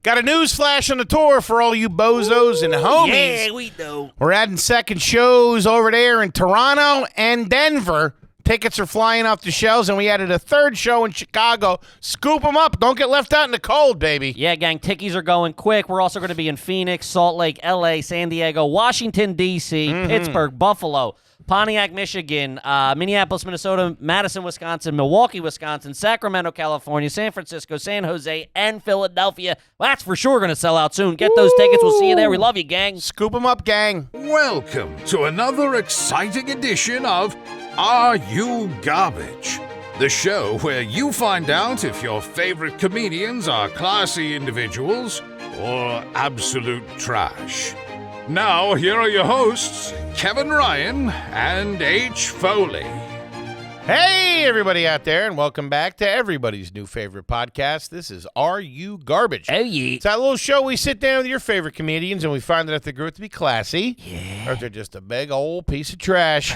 Got a news flash on the tour for all you bozos and homies. Yeah, we know. We're adding second shows over there in Toronto and Denver. Tickets are flying off the shelves, and we added a third show in Chicago. Scoop them up. Don't get left out in the cold, baby. Yeah, gang, tickies are going quick. We're also going to be in Phoenix, Salt Lake, L.A., San Diego, Washington, D.C., Pittsburgh, Buffalo, Pontiac, Michigan, Minneapolis, Minnesota, Madison, Wisconsin, Milwaukee, Wisconsin, Sacramento, California, San Francisco, San Jose, and Philadelphia. Well, that's for sure going to sell out soon. Get those tickets. We'll see you there. We love you, gang. Scoop them up, gang. Welcome to another exciting edition of Are You Garbage? The show where you find out if your favorite comedians are classy individuals or absolute trash. Now, here are your hosts, Kevin Ryan and H. Foley. Hey, everybody out there, and welcome back to everybody's new favorite podcast. This is Are You Garbage? Oh, yeah. It's that little show we sit down with your favorite comedians, and we find out if they grew up to be classy, or if they're just a big old piece of trash.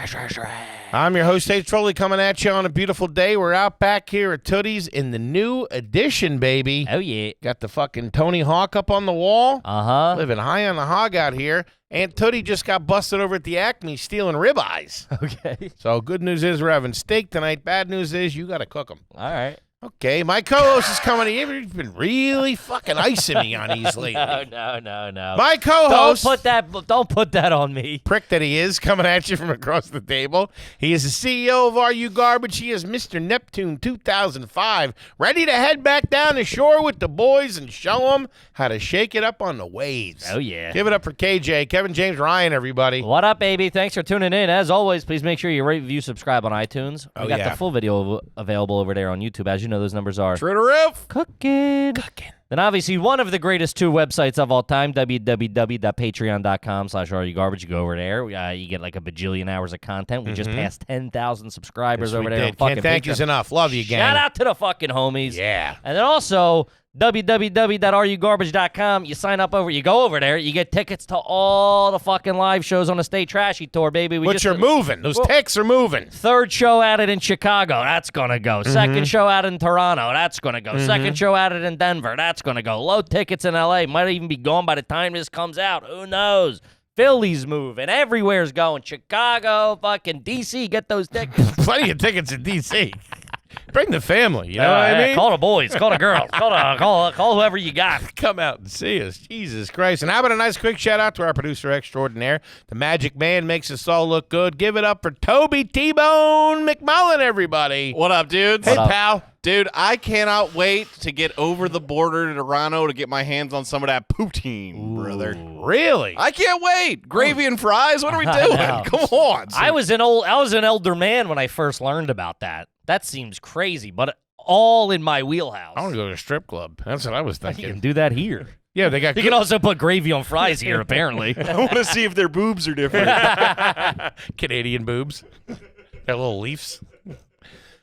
I'm your host, H. Foley, coming at you on a beautiful day. We're out back here at Tootie's in the new edition, baby. Oh, yeah. Got the fucking Tony Hawk up on the wall. Uh-huh. Living high on the hog out here. Aunt Tootie just got busted over at the Acme stealing ribeyes. Okay. So good news is we're having steak tonight. Bad news is you got to cook them. All right. Okay, my co-host is coming to you. You've been really fucking icing me on these lately. No. My co-host, Don't put that on me. prick that he is, coming at you from across the table. He is the CEO of Are You Garbage? He is Mr. Neptune 2005, ready to head back down the shore with the boys and show them how to shake it up on the waves. Oh, yeah. Give it up for KJ, Kevin James Ryan, everybody. What up, baby? Thanks for tuning in. As always, please make sure you rate, review, subscribe on iTunes. We got the full video available over there on YouTube. As you know, those numbers are True to roof. Cooking. Then obviously one of the greatest two websites of all time, www.patreon.com/areyougarbage. You go over there. You get like a bajillion hours of content. We just passed 10,000 subscribers over there. Can't thank you enough. Love you, gang. Shout out to the fucking homies. Yeah. And then also www.areyougarbage.com. You sign up you go over there, you get tickets to all the fucking live shows on the Stay Trashy tour, baby. Which are moving. Those ticks are moving. Third show added in Chicago. That's going to go. Second show added in Toronto. That's going to go. Second show added in Denver. That's going to go. Low tickets in L.A. Might even be gone by the time this comes out. Who knows? Philly's moving. Everywhere's going. Chicago, fucking D.C. Get those tickets. Plenty of tickets in D.C. Bring the family, you know what I mean? Call the boys, call the girls, call whoever you got. Come out and see us. Jesus Christ. And how about a nice quick shout out to our producer extraordinaire, the Magic Man, makes us all look good. Give it up for Toby T-Bone McMullen, everybody. What up, dudes? Hey, pal. Dude, I cannot wait to get over the border to Toronto to get my hands on some of that poutine, brother. Really? I can't wait. Gravy and fries? What are we doing? Come on. I was an elder man when I first learned about that. That seems crazy, but all in my wheelhouse. I want to go to a strip club. That's what I was You can thinking. do that here. Yeah, they got. You can also put gravy on fries here, apparently. I want to see if their boobs are different. Canadian boobs. Their little leafs.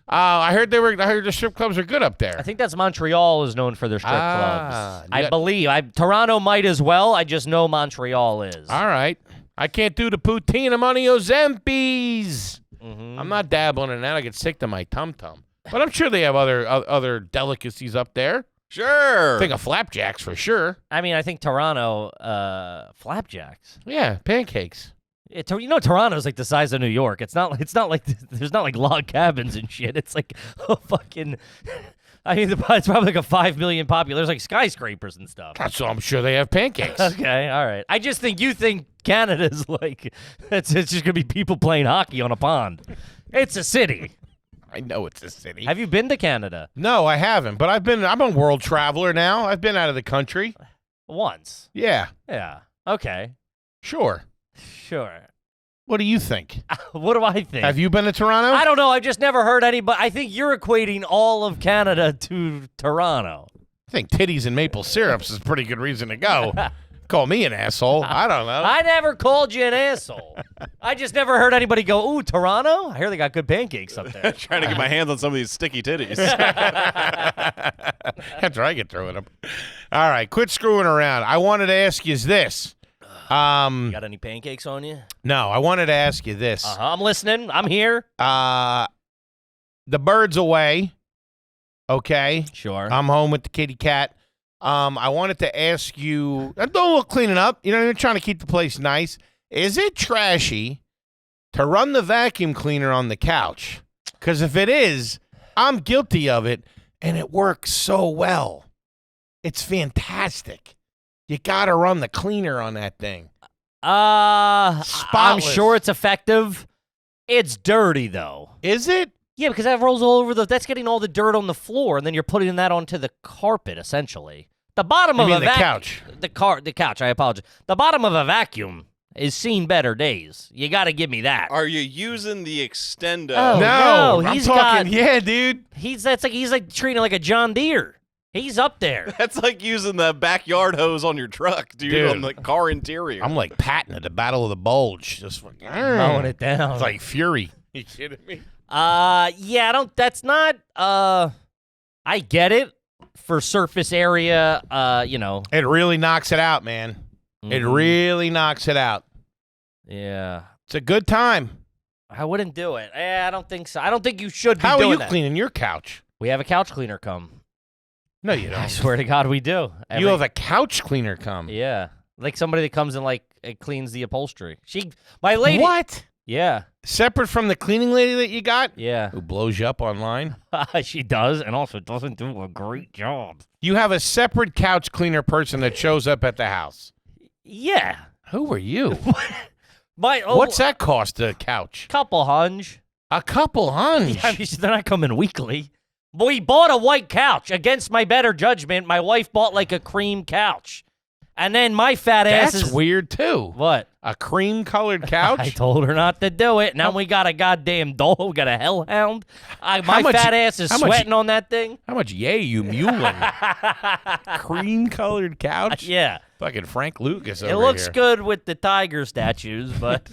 I heard the strip clubs are good up there. I think that's Montreal is known for their strip clubs. yeah. I believe. Toronto might as well. I just know Montreal is. All right. I can't do the poutine. I'm on the Ozempies. I'm not dabbling in that. I get sick to my tum-tum. But I'm sure they have other delicacies up there. Sure. Think of flapjacks for sure. I mean, I think Toronto, flapjacks. Yeah, pancakes. Toronto's like the size of New York. It's not like there's not like log cabins and shit. It's like fucking. I mean, it's probably like a 5 million population. There's like skyscrapers and stuff. So I'm sure they have pancakes. Okay, all right. I just think you think Canada's like it's just gonna be people playing hockey on a pond. It's a city. I know it's a city. Have you been to Canada? No, I haven't. But I'm a world traveler now. I've been out of the country. Once. Yeah. Yeah. Okay. Sure. Sure. What do you think? What do I think? Have you been to Toronto? I don't know. I've just never heard anybody. I think you're equating all of Canada to Toronto. I think titties and maple syrups is a pretty good reason to go. Call me an asshole. I don't know. I never called you an asshole. I just never heard anybody go, ooh, Toronto? I hear they got good pancakes up there. Trying to get my hands on some of these sticky titties. After I get through with them. All right, quit screwing around. I wanted to ask you this. You got any pancakes on you? No, I wanted to ask you this. I'm listening. I'm here. The bird's away. Okay. Sure. I'm home with the kitty cat. I wanted to ask you, I'm doing a little cleaning up. You know, you're trying to keep the place nice. Is it trashy to run the vacuum cleaner on the couch? Because if it is, I'm guilty of it, and it works so well. It's fantastic. You got to run the cleaner on that thing. I'm Spotless. sure it's effective. It's dirty, though. Is it? Yeah, because that rolls all over that's getting all the dirt on the floor, and then you're putting that onto the carpet, essentially. The bottom of mean a the couch? The couch, I apologize. The bottom of a vacuum is seen better days. You got to give me that. Are you using the extendo? Oh, No, no, I'm he's talking, got- yeah, dude. He's like treating it like a John Deere. He's up there. That's like using the backyard hose on your truck, dude. On the car interior. I'm like Patton at the Battle of the Bulge. Just like, Mowing it down. It's like Fury. You kidding me? Yeah, that's not, I get it for surface area, It really knocks it out, man. It Mhm. really knocks it out. Yeah. It's a good time. I wouldn't do it. I don't think so. I don't think you should be How are doing you that. cleaning your couch? We have a couch cleaner come. No, you I don't. swear to God, we do. You have a couch cleaner come. Yeah. Like somebody that comes and, like, it cleans the upholstery. My lady. What? Yeah. Separate from the cleaning lady that you got? Yeah. Who blows you up online? She does, and also doesn't do a great job. You have a separate couch cleaner person that shows up at the house. Yeah. Who are you? What's What's that cost a couch? couple hunch? A couple hunch. I mean, they're not coming weekly. We bought a white couch. Against my better judgment, my wife bought like a cream couch. And then my fat ass That's is... weird, too. What? A cream-colored couch? I told her not to do it. Now we got a goddamn dog. We got a hellhound. My much- fat ass is how much- sweating on that thing. How much yay you mulling? Cream-colored couch? Yeah. Fucking Frank Lucas over It looks here. good with the tiger statues, but...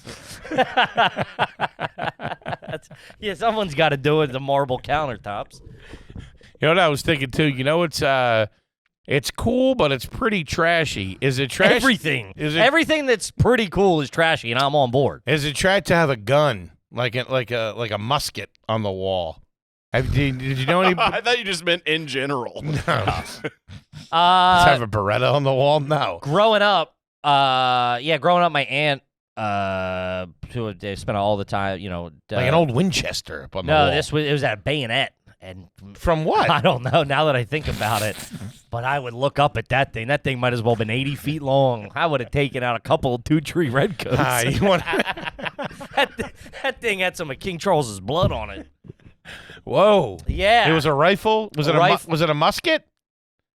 yeah, someone's got to do it, the marble countertops. You know what I was thinking, too? You know, it's cool, but it's pretty trashy. Is it trashy? Everything. Is it- Everything that's pretty cool is trashy, and I'm on board. Is it tried to have a gun, like a musket on the wall? Did you know any? I thought you just meant in general. No. Let's have a Beretta on the wall? No. Growing up, my aunt, who they spent all the time, Like an old Winchester up on the wall. No, it was at a bayonet, and From what? I don't know. Now that I think about it, but I would look up at that thing. That thing might as well have been 80 feet long. I would have taken out a couple of 2-tree redcoats. You want? that thing had some of King Charles's blood on it. Whoa. Yeah, It was a rifle. Was A it rifle. Was it a musket?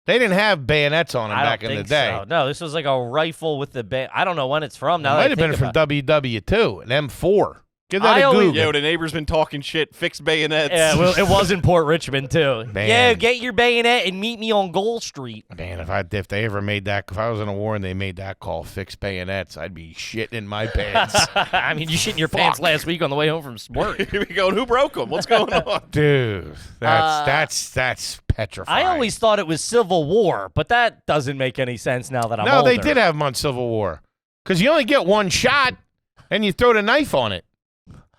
They didn't have bayonets on them I back don't in the think day. so. No, this was like a rifle with the I don't know when it's from. Now It that might I have think been from about it. WW2, an M4. Give that I a always- Google. Yo, the neighbor's been talking shit. Fixed bayonets. Yeah, well, it was in Port Richmond too. Man. Yeah, get your bayonet and meet me on Gold Street. Man, if they ever made that, if I was in a war and they made that call, fixed bayonets, I'd be shitting in my pants. I mean, you shit in your pants last week on the way home from work. Here we go. Who broke them? What's going on? Dude, that's petrifying. I always thought it was Civil War, but that doesn't make any sense now that I'm No, older. they did have them on Civil War. Because you only get one shot, and you throw the knife on it.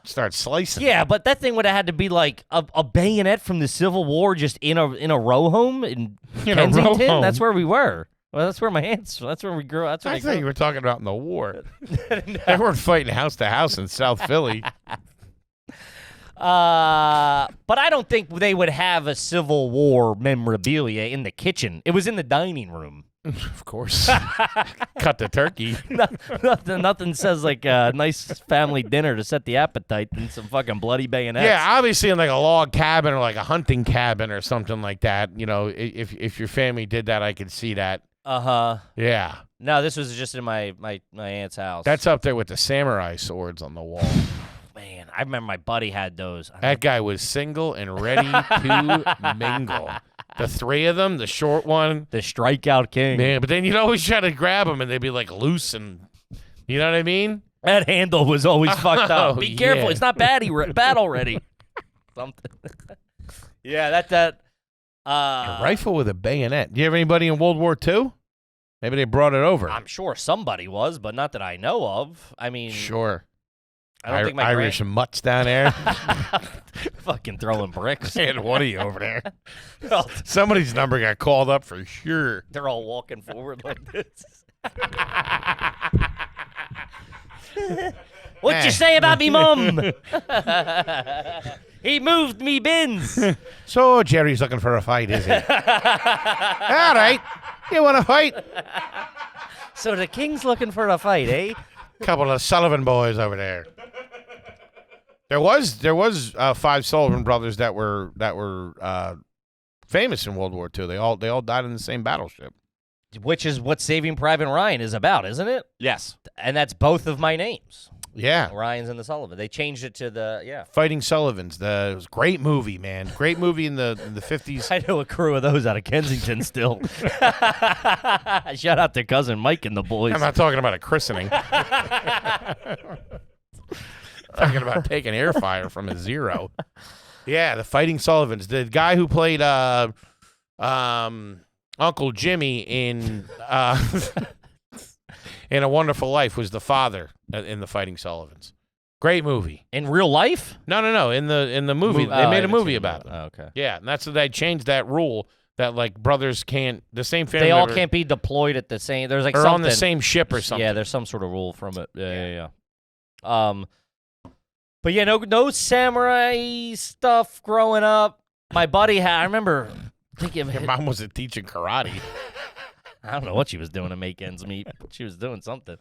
Start slicing. Yeah, but that thing would have had to be like a bayonet from the Civil War just in a row home in In a row Kensington. home. That's where we were. Well, that's where my aunts. That's where we grew. That's where I I thought you grew. were talking about in the war. They weren't fighting house to house in South Philly. But I don't think they would have a Civil War memorabilia in the kitchen. It was in the dining room. Of course. Cut the turkey. Nothing says like a nice family dinner to set the appetite than some fucking bloody bayonets. Yeah, obviously in like a log cabin or like a hunting cabin or something like that. You know, if your family did that, I could see that. Uh-huh. Yeah. No, this was just in my aunt's house. That's up there with the samurai swords on the wall. Man, I remember my buddy had those. That guy was single and ready to mingle. The three of them, the short one. The Strikeout King. Man, but then you'd always try to grab them and they'd be like loose and, you know what I mean? That handle was always fucked up. Oh, Be careful, yeah. it's not bad already. Something. Yeah, that. A rifle with a bayonet. Do you have anybody in World War II? Maybe they brought it over. I'm sure somebody was, but not that I know of. I mean, Sure. I don't think my Irish mutts down there. fucking throwing bricks. And what are you over there? Somebody's number got called up for sure. They're all walking forward like this. What'd you say about me, Mum? He moved me bins. So Jerry's looking for a fight, is he? All right. You want to fight? So the king's looking for a fight, eh? Couple of Sullivan boys over there. There was 5 Sullivan brothers that were famous in World War II. They all died in the same battleship. Which is what Saving Private Ryan is about, isn't it? Yes. And that's both of my names. Yeah. Ryan's and the Sullivan. They changed it to the Fighting Sullivans. It was a great movie, man. Great movie in the 50s. I know a crew of those out of Kensington still. Shout out to cousin Mike and the boys. I'm not talking about a christening. Talking about taking air fire from a zero. Yeah, the Fighting Sullivans. The guy who played Uncle Jimmy in In a Wonderful Life was the father in the Fighting Sullivans. Great movie. In real life? No. In the movie, they made a movie about it. Oh, okay. Yeah, and that's they changed that rule that like brothers can't the same family. They all member, can't be deployed at the same. There's like or something on the same ship or something. Yeah, there's some sort of rule from it. Yeah. But yeah, no samurai stuff growing up. My buddy had. I remember thinking, Your mom wasn't teaching karate. I don't know what she was doing to make ends meet. But she was doing something.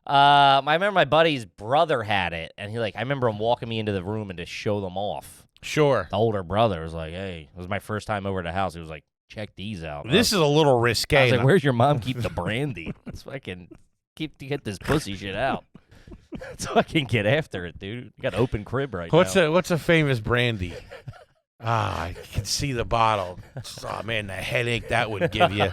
I remember my buddy's brother had it, and I remember him walking me into the room and to show them off. Sure. The older brother was like, "Hey," it was my first time over to the house. He was like, "Check these out." This is a little risque. I was like, "Where's your mom keep the brandy? So I can get this pussy shit out, so I can get after it, dude. You got an open crib right now." What's a famous brandy? I can see the bottle. Oh man, the headache that would give you.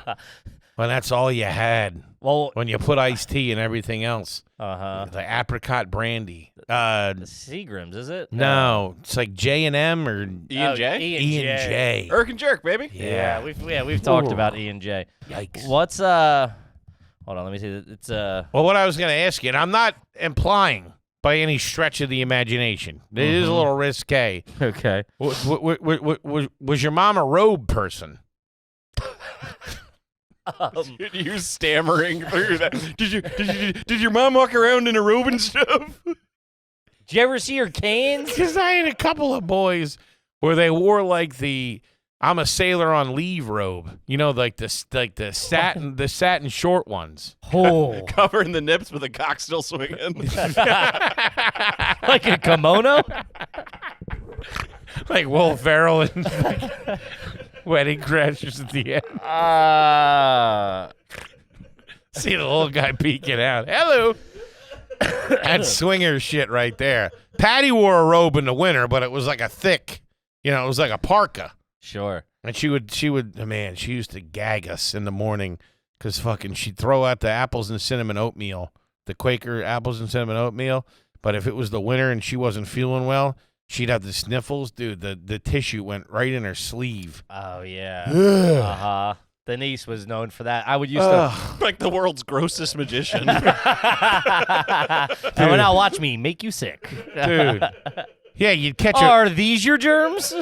When that's all you had. Well, when you put iced tea and everything else. The apricot brandy. The Seagrams, is it? No, it's like J&M or E&J? E&J. Irk and Jerk, baby. Yeah. We've talked about E&J. Yikes. What's hold on, let me see. It's Well, what I was going to ask you, and I'm not implying by any stretch of the imagination. It is a little risque. okay. Was your mom a robe person? Dude, you stammering through that. Did your mom walk around in a robe and stuff? Did you ever see her canes? Because I had a couple of boys where they wore like the "I'm a sailor on leave" robe. You know, like the satin short ones. Oh, Covering the nips with a cock still swinging. like a kimono? Like Will Ferrell and Wedding Crashers at the end. See the little guy peeking out. Hello. That's swinger shit right there. Patty wore a robe in the winter, but it was like a thick, it was like a parka. Sure. And she would, man, she used to gag us in the morning because she'd throw out the apples and cinnamon oatmeal, the Quaker apples and cinnamon oatmeal. But if it was the winter and she wasn't feeling well, she'd have the sniffles. Dude, the tissue went right in her sleeve. Oh, yeah. Denise was known for that. I would used to. Like the world's grossest magician. Now watch me make you sick. Dude. Yeah, you'd catch Are these your germs?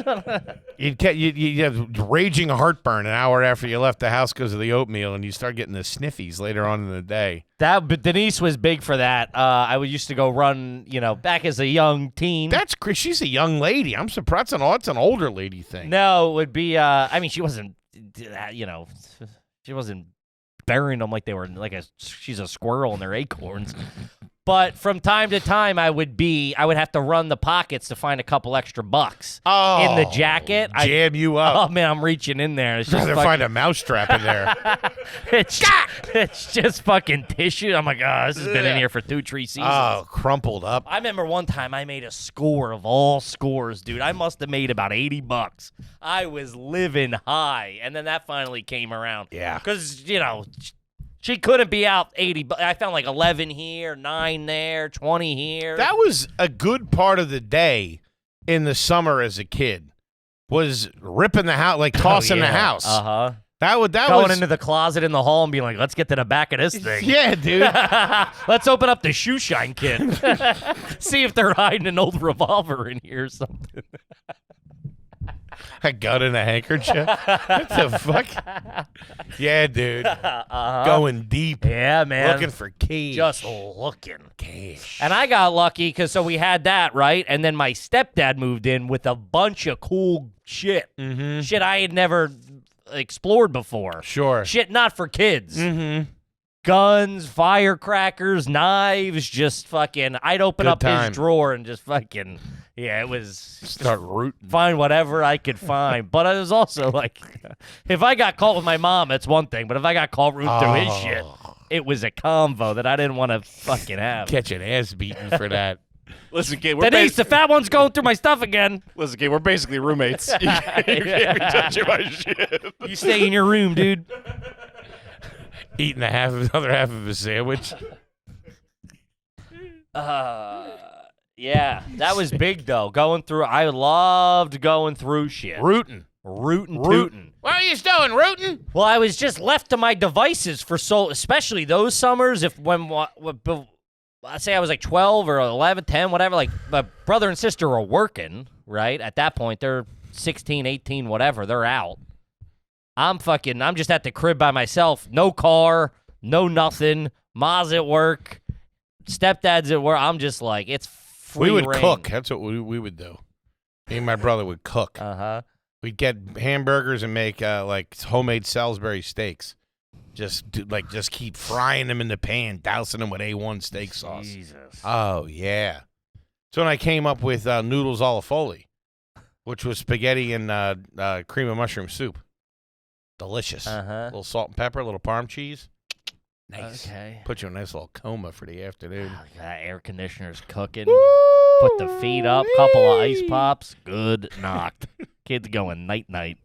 you'd have raging heartburn an hour after you left the house because of the oatmeal, and you start getting the sniffies later on in the day. But Denise was big for that. I used to go run, back as a young teen. She's a young lady. I'm surprised. It's an older lady thing. No, it would be. She wasn't. She wasn't burying them like they were she's a squirrel in their acorns. But from time to time, I would have to run the pockets to find a couple extra bucks in the jacket. Jam you up. Oh man, I'm reaching in there. It's just find a mousetrap in there. it's just fucking tissue. I'm like, this has been in here for 2-3 seasons. Oh, crumpled up. I remember one time I made a score of all scores, dude. I must have made about $80. I was living high, and then that finally came around. Yeah, because she couldn't be out 80. But I found like 11 here, 9 there, 20 here. That was a good part of the day in the summer as a kid. Was ripping the house, like tossing the house. Going was into the closet in the hall and being like, let's get to the back of this thing. Yeah, dude. Let's open up the shoe shine kit. See if they're hiding an old revolver in here or something. A gun and a handkerchief. What the fuck? Yeah, dude. Going deep. Yeah, man. Looking for keys. Just looking. cash. And I got lucky because so we had that, right? And then my stepdad moved in with a bunch of cool shit. Mm-hmm. Shit I had never explored before. Sure. Shit not for kids. Mm-hmm. Guns, firecrackers, knives, just fucking. I'd open Good up time. his drawer and just fucking. Yeah, it was. Start rooting. Find whatever I could find. But it was also like, if I got caught with my mom, that's one thing. But if I got caught rooting through his shit, it was a convo that I didn't want to fucking have. Catch an ass beating for that. Listen, kid, we're Denise, the fat one's going through my stuff again. Listen, kid, we're basically roommates. You can't be touching my shit. You stay in your room, dude. Eating another half of a sandwich. Yeah, that was big though. Going through, I loved going through shit. Rooting. Rootin' tootin'. What are you doing, rooting? Well, I was just left to my devices for especially those summers. Let's say I was like 12 or 11, 10, whatever. Like my brother and sister are working, right? At that point, they're 16, 18, whatever. They're out. I'm just at the crib by myself. No car, no nothing. Ma's at work. Stepdad's at work. I'm just like, it's free We would reign. cook. That's what we would do. Me and my brother would cook. Uh-huh. We'd get hamburgers and make like homemade Salisbury steaks. Just keep frying them in the pan, dousing them with A1 steak sauce. Jesus. Oh yeah. So when I came up with noodles alla Foley, which was spaghetti and cream of mushroom soup. Delicious. Uh-huh. A little salt and pepper, a little parm cheese. Nice. Okay. Put you in a nice little coma for the afternoon. Oh, that air conditioner's cooking. Put the feet up, couple of ice pops. Good knocked. Kids going night-night.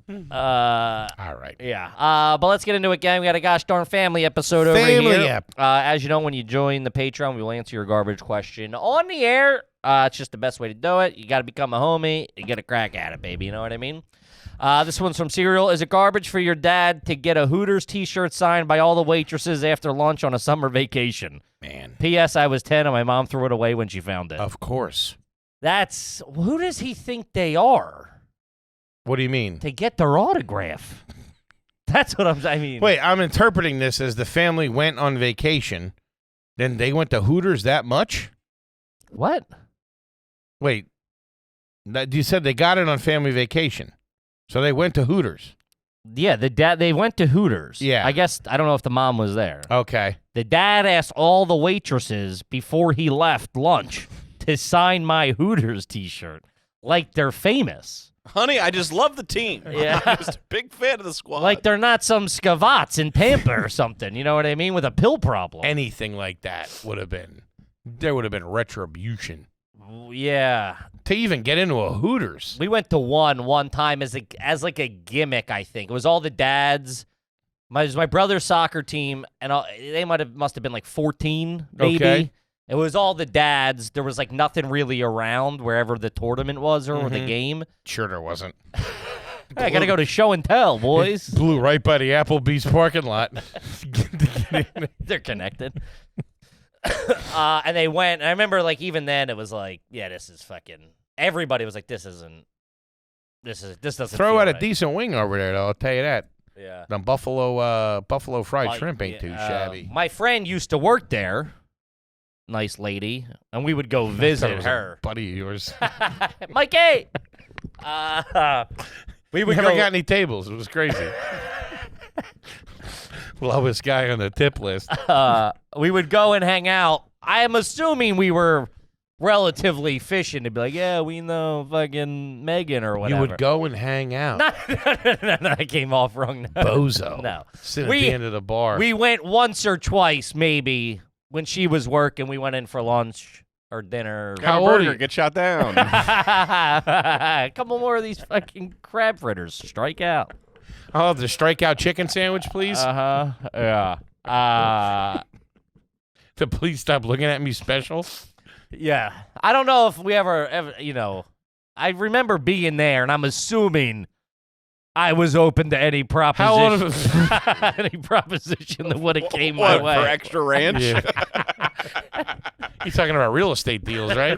All right. Yeah. But let's get into it, gang. We got a gosh darn family episode over Family here. ep. As you know, when you join the Patreon, we will answer your garbage question on the air. It's just the best way to do it. You got to become a homie and get a crack at it, baby. You know what I mean? This one's from Serial. Is it garbage for your dad to get a Hooters t-shirt signed by all the waitresses after lunch on a summer vacation? Man. P.S. I was 10 and my mom threw it away when she found it. Of course. Who does he think they are What do you mean? to get their autograph? That's what I mean. Wait, I'm interpreting this as the family went on vacation, then they went to Hooters that much? What? Wait. You said they got it on family vacation. So they went to Hooters. Yeah, they went to Hooters. Yeah. I guess, I don't know if the mom was there. Okay. The dad asked all the waitresses before he left lunch to sign my Hooters t-shirt. Like they're famous. Honey, I just love the team. Yeah. I'm just a big fan of the squad. Like they're not some scavats in Pampa or something. You know what I mean? With a pill problem. Anything like that there would have been retribution. Yeah. To even get into a Hooters. We went to one time as like a gimmick, I think. It was all the dads. It was my brother's soccer team, and they must have been like 14, maybe. Okay. It was all the dads. There was like nothing really around wherever the tournament was or the game. Sure there wasn't. I gotta go to show and tell, boys. Blew right by the Applebee's parking lot. They're connected. And they went, and I remember like even then it was like, yeah, this is fucking. Everybody was like, this doesn't. Throw feel out a right. decent wing over there, though. I'll tell you that. Yeah. The buffalo fried shrimp ain't too shabby. My friend used to work there. Nice lady, and we would go That visit was a her. buddy of yours. Mikey. We We would never go. got any tables. It was crazy. Lowest guy on the tip list. We would go and hang out. I am assuming we were relatively fishing to be like, yeah, we know fucking Megan or whatever. You would go and hang out. No, I came off wrong. No. Bozo. No. Sit at the end of the bar. We went once or twice, maybe, when she was working. We went in for lunch or dinner. How Have a old are burger, you? get shot down. A couple more of these fucking crab fritters. Strike out. I'll have the strikeout chicken sandwich, please. Yeah. To please stop looking at me special. Yeah. I don't know if we ever, I remember being there, and I'm assuming I was open to any proposition. How old of any proposition that would have came my What, way. for extra ranch? Yeah. You're talking about real estate deals, right?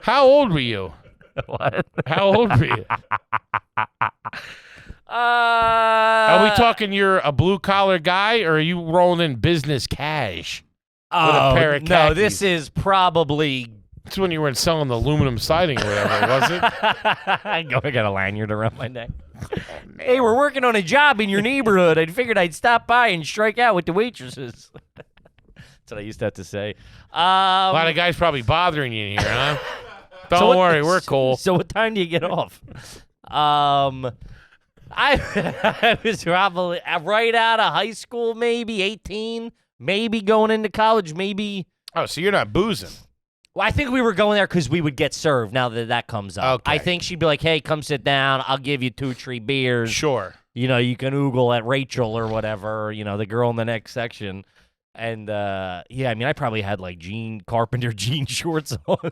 How old were you? What? How old were you? Are we talking you're a blue-collar guy, or are you rolling in business cash? Oh, pair of no, khakis? this is probably... It's when you weren't selling the aluminum siding or whatever, was it? I got a lanyard around my neck. Hey, we're working on a job in your neighborhood. I figured I'd stop by and strike out with the waitresses. That's what I used to have to say. A lot of guys probably bothering you in here, huh? Don't worry, we're cool. So what time do you get off? I was probably right out of high school, maybe 18, maybe going into college, maybe. Oh, so you're not boozing. Well, I think we were going there because we would get served now that comes up. Okay. I think she'd be like, hey, come sit down. I'll give you 2-3 beers. Sure. You know, you can oogle at Rachel or whatever, you know, the girl in the next section. And, yeah, I mean, I probably had like carpenter jean shorts on.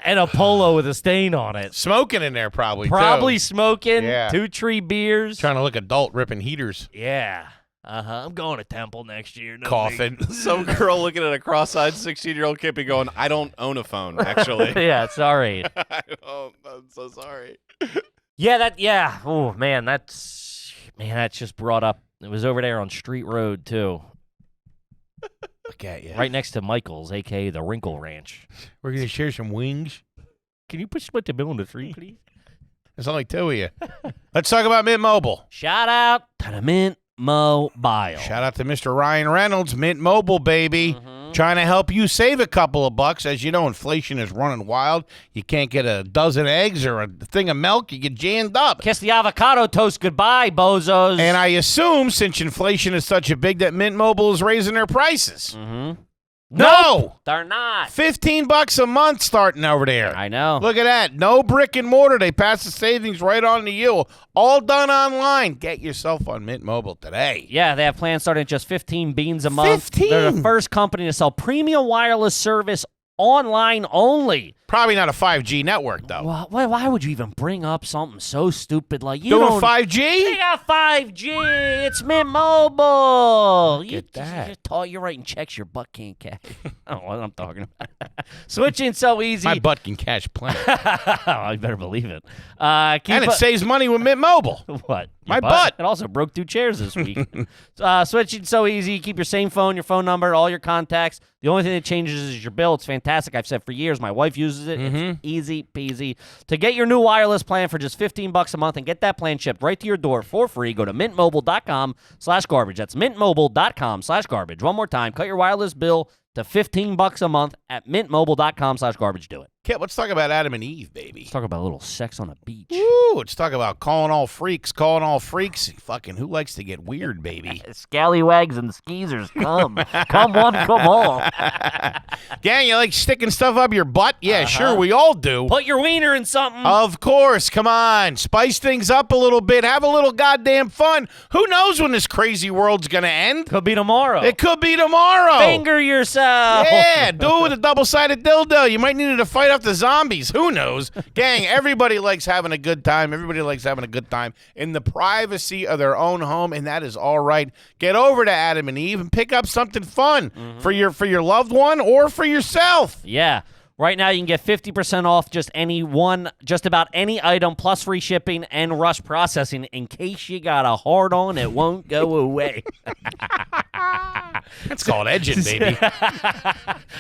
And a polo with a stain on it. Smoking in there probably, Probably too. smoking, Yeah. 2-3 beers. Trying to look adult, ripping heaters. Yeah. I'm going to Temple next year. No Coughing. Some girl looking at a cross-eyed 16-year-old Kippy going, I don't own a phone, actually. Yeah, sorry. Oh, I'm so sorry. Yeah. Oh, man, that's just brought up. It was over there on Street Road, too. Look at you. Right next to Michael's, a.k.a. the Wrinkle Ranch. We're going to share some wings. Can you split the bill into 3, please? There's only 2 of you. Let's talk about Mint Mobile. Shout out to the Mint Mobile. Shout out to Mr. Ryan Reynolds, Mint Mobile, baby. Trying to help you save a couple of bucks. As you know, inflation is running wild. You can't get a dozen eggs or a thing of milk. You get jammed up. Kiss the avocado toast goodbye, bozos. And I assume, since inflation is such a big, that Mint Mobile is raising their prices. No! They're not. $15 a month starting over there. I know. Look at that. No brick and mortar. They pass the savings right on to you. All done online. Get yourself on Mint Mobile today. Yeah, they have plans starting at just 15 beans a month. 15? They're the first company to sell premium wireless service online only. Probably not a 5G network, though. Why would you even bring up something so stupid like you Doing don't... 5G? They got 5G. It's Mint Mobile. Get that. You're writing checks your butt can't cash. I don't know what I'm talking about. Switching so easy. My butt can cash plenty. I better believe it. And it saves money with Mint Mobile. What? My Your butt. It also broke 2 chairs this week. Switching so easy. You keep your same phone, your phone number, all your contacts. The only thing that changes is your bill. It's fantastic. I've said for years. My wife uses it. It's easy peasy. To get your new wireless plan for just $15 a month and get that plan shipped right to your door for free, go to mintmobile.com/garbage. That's mintmobile.com/garbage. One more time. Cut your wireless bill to $15 a month at mintmobile.com/garbage. Do it. Kit, let's talk about Adam and Eve, baby. Let's talk about a little sex on a beach. Woo, let's talk about calling all freaks. Fucking who likes to get weird, baby? Scallywags and skeezers, come. Come one, come all. Gang, you like sticking stuff up your butt? Yeah, sure, we all do. Put your wiener in something. Of course, come on. Spice things up a little bit. Have a little goddamn fun. Who knows when this crazy world's going to end? Could be tomorrow. It could be tomorrow. Finger yourself. Yeah, do it with a double-sided dildo. You might need it to fight off the zombies. Who knows? Gang, everybody likes having a good time. Everybody likes having a good time in the privacy of their own home, and that is all right. Get over to Adam and Eve and pick up something fun for your loved one or for yourself. Yeah. Right now, you can get 50% off just about any item, plus free shipping and rush processing. In case you got a hard on, it won't go away. That's called edging, baby.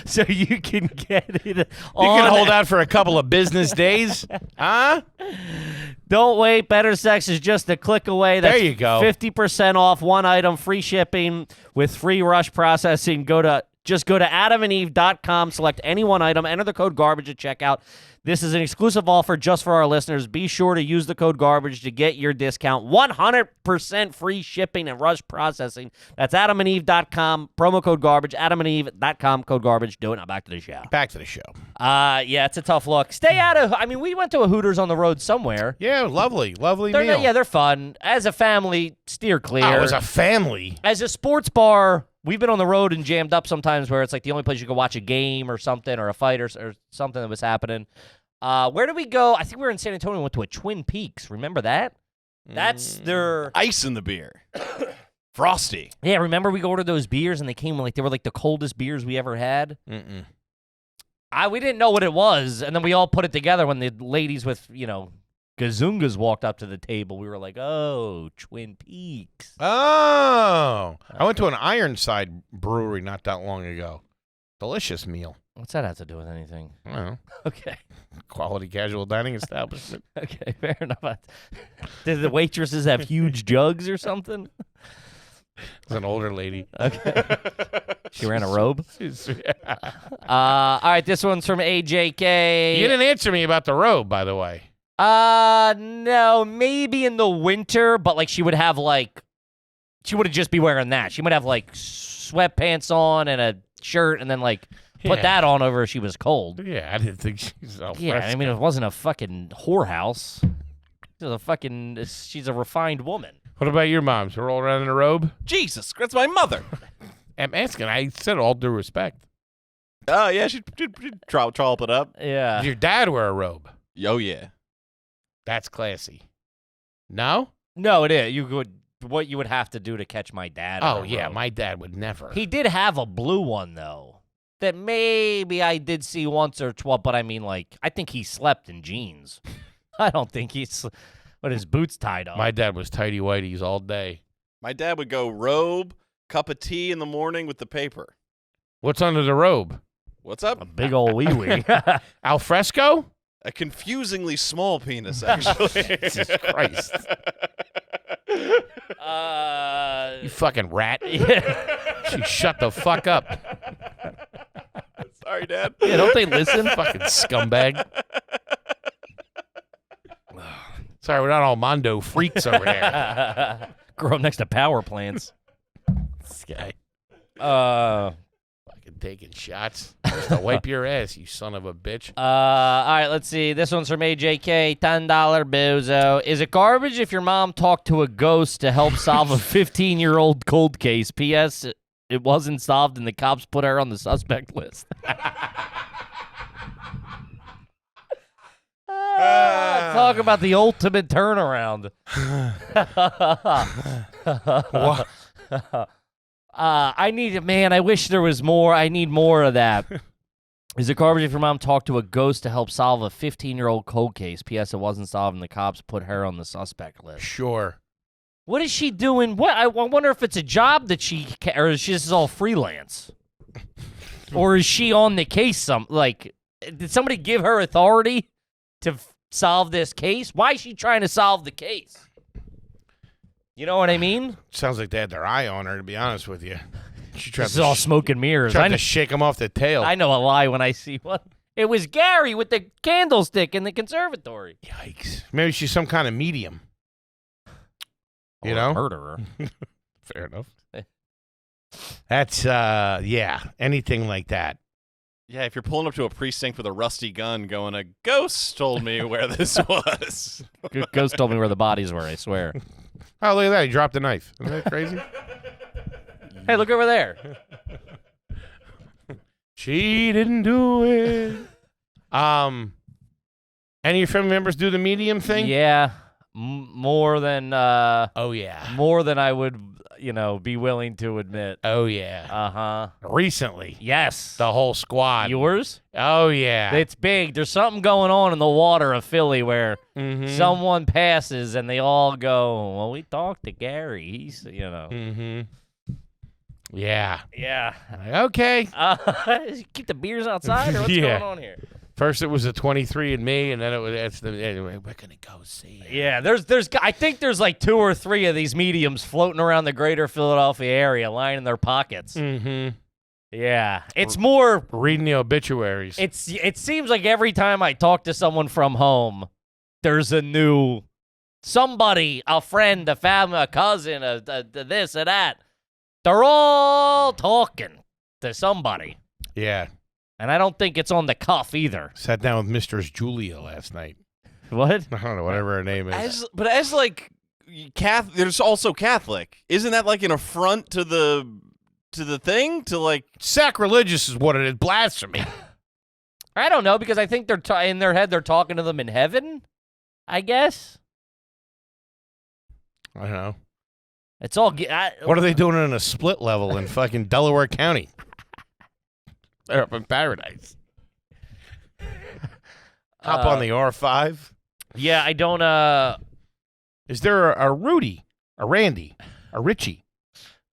So you can get it. You can hold out for a couple of business days. Huh? Don't wait. Better sex is just a click away. That's There you go. 50% off one item, free shipping with free rush processing. Just go to adamandeve.com, select any one item, enter the code GARBAGE at checkout. This is an exclusive offer just for our listeners. Be sure to use the code GARBAGE to get your discount. 100% free shipping and rush processing. That's adamandeve.com, promo code GARBAGE, adamandeve.com, code GARBAGE. Do it. Now back to the show. Back to the show. Yeah, it's a tough look. Stay out of, we went to a Hooters on the road somewhere. Yeah, lovely meal. They're fun. As a family, steer clear. Oh, as a family. As a sports bar, we've been on the road and jammed up sometimes where it's like the only place you can watch a game or something or a fight or something that was happening. Where did we go? I think we were in San Antonio and went to a Twin Peaks. Remember that? That's their... Ice in the beer. Frosty. Yeah, remember we ordered those beers and they were like the coldest beers we ever had? Mm-mm. We didn't know what it was, and then we all put it together when the ladies with, gazungas walked up to the table. We were like, oh, Twin Peaks. Oh. I went to an Ironside brewery not that long ago. Delicious meal. What's that have to do with anything? I don't know. Okay. Quality casual dining establishment. Okay, fair enough. Did the waitresses have huge jugs or something? It's an older lady. Okay. She ran a robe? Yeah. All right, this one's from AJK. You didn't answer me about the robe, by the way. No, maybe in the winter, but like she would just be wearing that. She might have like sweatpants on and a shirt and then like put that on over if she was cold. Yeah, I didn't think she's all Yeah, I mean, it wasn't a fucking whorehouse. She's a refined woman. What about your mom? She roll around in a robe? Jesus, that's my mother. I'm asking. I said all due respect. Oh, yeah, she'd trollop it up. Yeah. Did your dad wear a robe? Oh, yeah. That's classy. No? No, it is. What you would have to do to catch my dad. Oh, on a yeah, robe. my dad would never. He did have a blue one, though, that maybe I did see once or twice, but I mean, like, I think he slept in jeans. I don't think with his boots tied up. My dad was tighty-whities all day. My dad would go robe, cup of tea in the morning with the paper. What's under the robe? What's up? A big old wee-wee. Al fresco? A confusingly small penis, actually. Jesus Christ. You fucking rat. Yeah. She shut the fuck up. Sorry, Dad. Yeah, don't they listen? Fucking scumbag. Sorry, we're not all Mondo freaks over there. Grow up next to power plants. This guy Fucking taking shots. Just to wipe your ass, you son of a bitch. all right, let's see. This one's from AJK, $10 bozo. Is it garbage if your mom talked to a ghost to help solve a 15-year-old cold case? P.S. It wasn't solved and the cops put her on the suspect list. Talk about the ultimate turnaround. I wish there was more. I need more of that. Is it garbage if your mom talked to a ghost to help solve a 15-year-old cold case? P.S. It wasn't solved and the cops put her on the suspect list. Sure. What is she doing? What? I wonder if it's a job that or is this all freelance? Or is she on the case? Did somebody give her authority to solve this case? Why is she trying to solve the case? You know what I mean? Sounds like they had their eye on her, to be honest with you. She tried This is all smoke and mirrors. tried to shake him off the tail. I know a lie when I see one. It was Gary with the candlestick in the conservatory. Yikes. Maybe she's some kind of medium. You Or know? a murderer. Fair enough. That's, anything like that. Yeah, if you're pulling up to a precinct with a rusty gun going, a ghost told me where this was. Ghost told me where the bodies were, I swear. Oh, look at that. He dropped a knife. Isn't that crazy? Hey, look over there. She didn't do it. Any of your family members do the medium thing? Yeah. More than Oh, yeah. more than I would, be willing to admit. Oh, yeah. Uh-huh. Recently. Yes. The whole squad. Yours? Oh, yeah. It's big. There's something going on in the water of Philly where Mhm. someone passes and they all go, well, we talked to Gary. He's, Mm-hmm. Yeah. Yeah. Okay. Keep the beers outside or what's Yeah. going on here? First it was a 23andMe, and then anyway, we're going to go see it. Yeah, I think there's like 2 or 3 of these mediums floating around the greater Philadelphia area lining their pockets. Mm-hmm. Yeah. It's more Reading the obituaries. it seems like every time I talk to someone from home, there's a new somebody, a friend, a family, a cousin, a this, a that. They're all talking to somebody. Yeah. And I don't think it's on the cuff either. Sat down with Mistress Julia last night. What? I don't know, whatever her name is. As like Catholic, there's also Catholic. Isn't that like an affront to the thing? To like Sacrilegious is what it is. Blasphemy. I don't know, because I think they're in their head they're talking to them in heaven, I guess. I don't know. It's all... What are they doing in a split level in fucking Delaware County? They're up in paradise. Hop on the R5. Yeah, I don't... Is there a Rudy, a Randy, a Richie?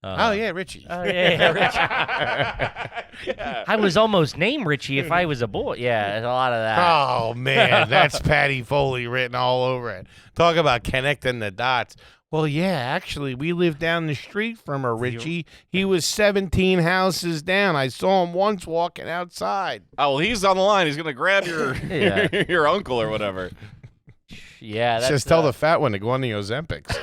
Oh, yeah, Richie. Oh, yeah, Richie. I was almost named Richie if I was a boy. Yeah, there's a lot of that. Oh, man, that's Patty Foley written all over it. Talk about connecting the dots. Well, yeah, actually, we lived down the street from a Richie. He was 17 houses down. I saw him once walking outside. Oh, well, he's on the line. He's gonna grab your Yeah. your uncle or whatever. Yeah, that's... Just tell the fat one to go on the Ozempics.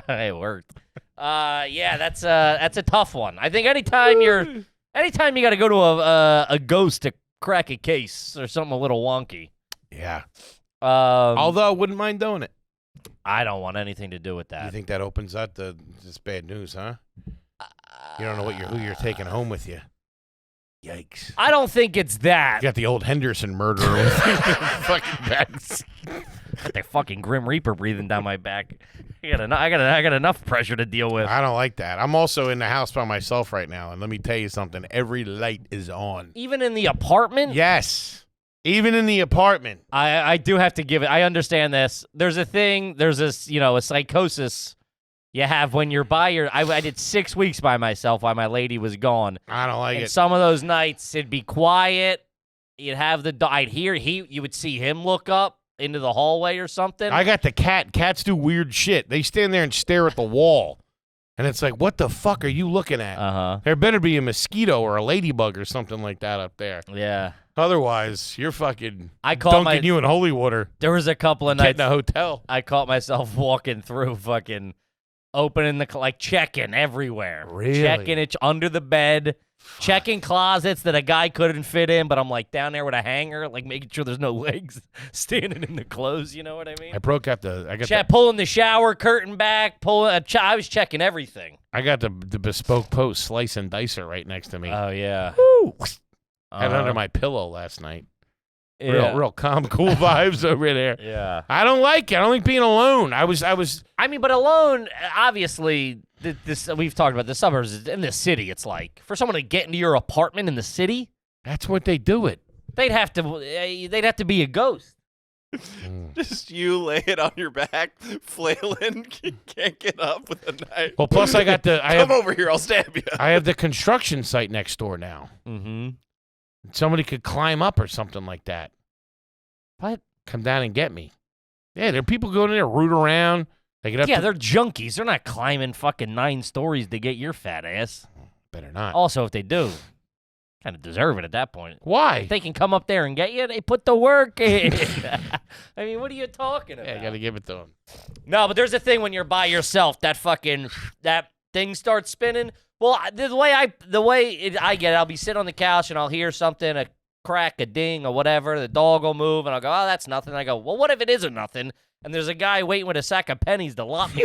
It worked. Yeah, that's a tough one. I think anytime you got to go to a ghost to crack a case or something a little wonky. Yeah. Um, Although I wouldn't mind doing it. I don't want anything to do with that. You think that opens up this bad news, huh? You don't know who you're taking home with you. Yikes. I don't think it's that. You got the old Henderson murderer with fucking bags. Got the fucking Grim Reaper breathing down my back. I got enough pressure to deal with. I don't like that. I'm also in the house by myself right now, and let me tell you something. Every light is on. Even in the apartment? Yes. Even in the apartment. I do have to give it. I understand this. There's a thing. There's this, a psychosis you have when you're by I did 6 weeks by myself while my lady was gone. I don't like And it. some of those nights, it'd be quiet. You'd have you would see him look up into the hallway or something. I got the cat. Cats do weird shit. They stand there and stare at the wall. And it's like, what the fuck are you looking at? Uh-huh. There better be a mosquito or a ladybug or something like that up there. Yeah. Otherwise, you're fucking I caught dunking you in holy water. There was a couple of Get nights in a hotel. I caught myself walking through fucking opening checking everywhere. Really? Checking it under the bed, checking closets that a guy couldn't fit in, but I'm down there with a hanger, making sure there's no legs standing in the clothes, you know what I mean? I broke out Pulling the shower curtain back, I was checking everything. I got the bespoke post slice and dicer right next to me. Oh, yeah. Had it under my pillow last night. Yeah. Real calm, cool vibes over there. Yeah. I don't like it. I don't like being alone. I was. I mean, but alone, obviously, this we've talked about the suburbs. In the city, it's for someone to get into your apartment in the city, That's what they do it. they'd have to be a ghost. Just you laying on your back, flailing, can't get up with a knife. Well, plus I got Come over here, I'll stab you. I have the construction site next door now. Mm-hmm. Somebody could climb up or something like that. What? Come down and get me. Yeah, there are people going in there, root around. They get up. Yeah, they're junkies. They're not climbing fucking 9 stories to get your fat ass. Better not. Also, if they do, kind of deserve it at that point. Why? If they can come up there and get you, they put the work in. I mean, what are you talking about? Yeah, I got to give it to them. No, but there's a thing when you're by yourself, that thing starts spinning. Well, the way I get it, I'll be sitting on the couch and I'll hear something, a crack, a ding, or whatever. The dog will move, and I'll go, oh, that's nothing. I go, well, what if it isn't nothing? And there's a guy waiting with a sack of pennies to lot me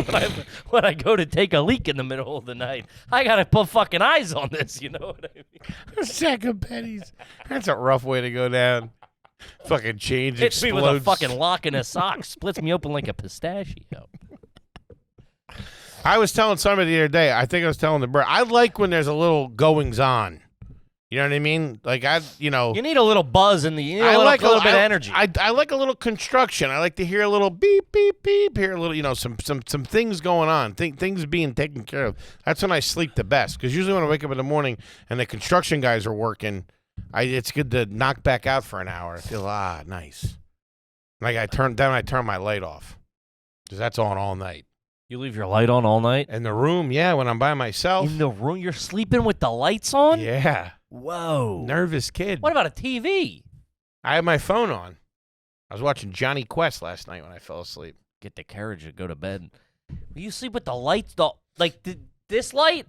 when I go to take a leak in the middle of the night. I got to put fucking eyes on this, you know what I mean? A sack of pennies. That's a rough way to go down. Fucking change Hits explodes. me with a fucking lock in a sock, splits me open like a pistachio. I was telling somebody the other day, I think I was telling the bird, I like when there's a little goings on. You know what I mean? You need a little buzz in the, you need a little bit of energy. I like a little construction. I like to hear a little beep, beep, beep, hear a little, some things going on, things being taken care of. That's when I sleep the best. Because usually when I wake up in the morning and the construction guys are working, it's good to knock back out for an hour. I feel, nice. I turn my light off. Because that's on all night. You leave your light on all night? In the room, yeah, when I'm by myself. In the room? You're sleeping with the lights on? Yeah. Whoa. Nervous kid. What about a TV? I had my phone on. I was watching Johnny Quest last night when I fell asleep. Get the courage to go to bed. You sleep with the lights, this light?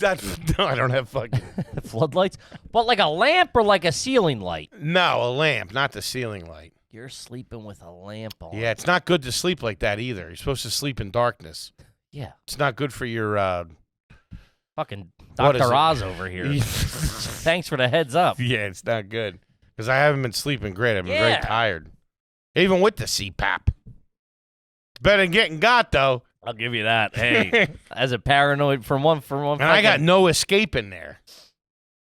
No, I don't have fucking... Floodlights? But like a lamp or like a ceiling light? No, a lamp, not the ceiling light. You're sleeping with a lamp on. Yeah, it's not good to sleep like that either. You're supposed to sleep in darkness. Yeah. It's not good for your... Fucking What is Dr. it? Oz over here. Thanks for the heads up. Yeah, it's not good. because I haven't been sleeping great. I've been very Yeah. tired, even with the CPAP. It's better than getting got though. I'll give you that. Hey, as a paranoid from one. And I got no escape in there.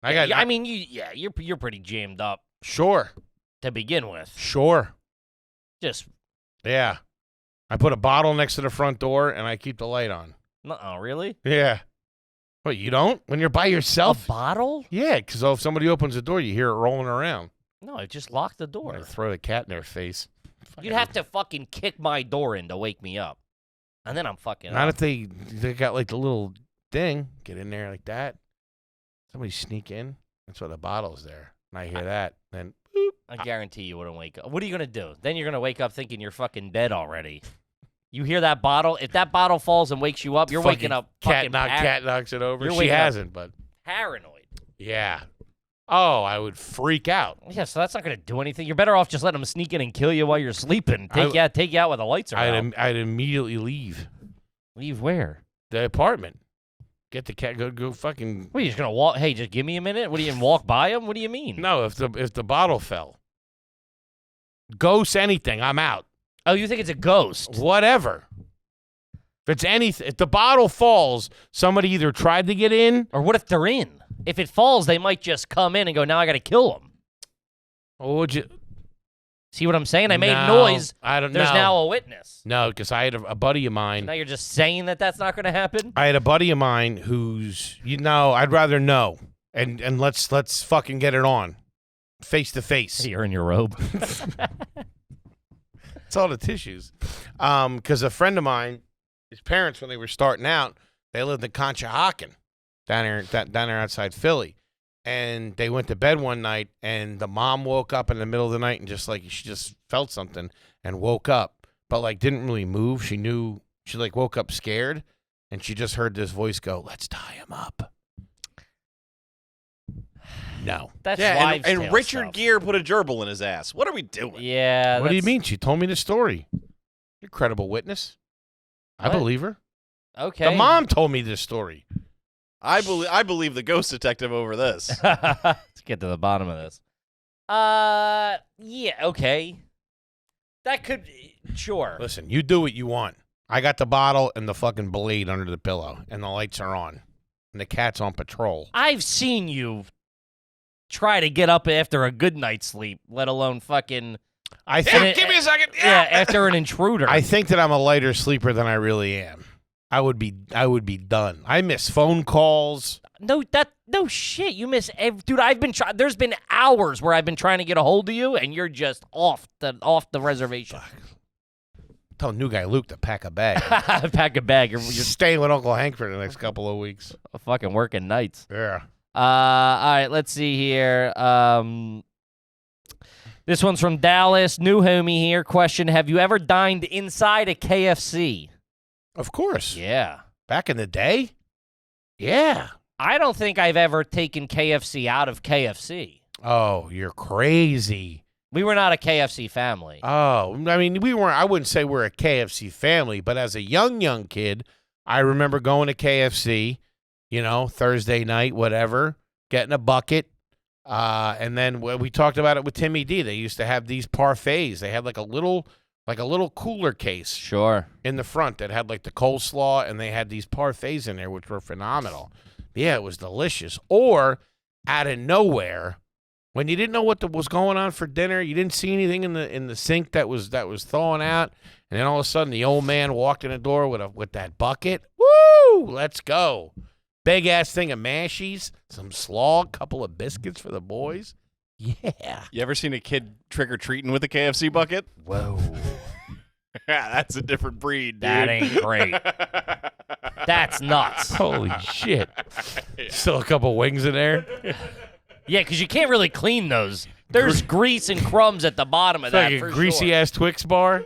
I mean, you're pretty jammed up Sure. to begin with. Sure. Just Yeah. I put a bottle next to the front door and I keep the light on. oh, really? Yeah. What, you don't? When you're by A yourself? bottle? Yeah, because if somebody opens the door, you hear it rolling around. No, I just locked the Or door. throw the cat in their face. You'd have to fucking kick my door in to wake me up, and then I'm fucking. Not up. if they got like the little thing. Get in there like that. Somebody sneak in. That's why the bottle's there. And I hear that. Then boop. I guarantee you wouldn't wake up. What are you gonna do? Then you're gonna wake up thinking you're fucking dead already. You hear that bottle? If that bottle falls and wakes you up, you're Fucking waking up. Cat fucking knocks it over. You're She waking up- hasn't, but paranoid. yeah. Oh, I would freak out. Yeah, so that's not gonna do anything. You're better off just letting them sneak in and kill you while you're sleeping. Take you out while the lights are out. I'd immediately leave Leave where? the apartment. Get the cat. Go fucking. What are you just gonna walk? Hey, just give me a minute. What do you walk by them? What do you mean? No, if the bottle fell. Ghost anything, I'm out. Oh, you think it's a ghost? Whatever. If it's anything, if the bottle falls, somebody either tried to get in. Or what if they're in? If it falls, they might just come in and go, now I got to kill them. Or would you? See what I'm saying? I made No, noise. I don't know. There's now a witness. No, because I had a buddy of mine. Now you're just saying that that's not going to happen? I had a buddy of mine who's, I'd rather know. And let's fucking get it on. Face to face. You're in your robe. It's all the tissues. Because a friend of mine, his parents, when they were starting out, they lived in Conshohocken down there outside Philly. And they went to bed one night, and the mom woke up in the middle of the night and she just felt something and woke up, but like didn't really move. She knew, she like woke up scared, and she just heard this voice go, "Let's tie him up." No. That's Yeah, wives' and tale Richard stuff. Gere put a gerbil in his ass. What are we doing? Yeah. What do you that's- mean? She told me the story. You're a credible witness. I What? believe her. Okay. The mom told me this story. I believe the ghost detective over this. Let's get to the bottom of this. Yeah, okay. That could, sure. Listen, you do what you want. I got the bottle and the fucking blade under the pillow, and the lights are on, and the cat's on patrol. I've seen you try to get up after a good night's sleep, let alone fucking, I think, Give me a second. yeah, after an intruder. I think that I'm a lighter sleeper than I really am. I would be done. I miss phone calls. No shit. You miss dude. I've been trying. There's been hours where I've been trying to get a hold of you, and you're just off the reservation. Tell new guy Luke to pack a bag. Pack a bag. You're Staying with Uncle Hank for the next couple of weeks. fucking working nights. Yeah. All right. Let's see here. This one's from Dallas. New homie here. Question: have you ever dined inside a KFC? Of course. Yeah. Back in the day? Yeah. I don't think I've ever taken KFC out of KFC. Oh, you're crazy. We were not a KFC family. Oh, I mean, I wouldn't say we're a KFC family, but as a young kid, I remember going to KFC, Thursday night, whatever, getting a bucket. And then we talked about it with Timmy D. They used to have these parfaits. They had like a little cooler case Sure. in the front that had like the coleslaw, and they had these parfaits in there, which were phenomenal. Yeah, it was delicious. Or out of nowhere, when you didn't know what was going on for dinner, you didn't see anything in the sink that was thawing out, and then all of a sudden the old man walked in the door with that bucket. Woo! Let's go. Big ass thing of mashies, some slaw, couple of biscuits for the boys. Yeah. You ever seen a kid trick or treating with a KFC bucket? Whoa. Yeah, that's a different breed, dude. That ain't great. That's nuts. Holy shit. Still a couple wings in there. Yeah, because you can't really clean those. There's grease and crumbs at the bottom of It's that. like for a greasy sure. ass Twix bar.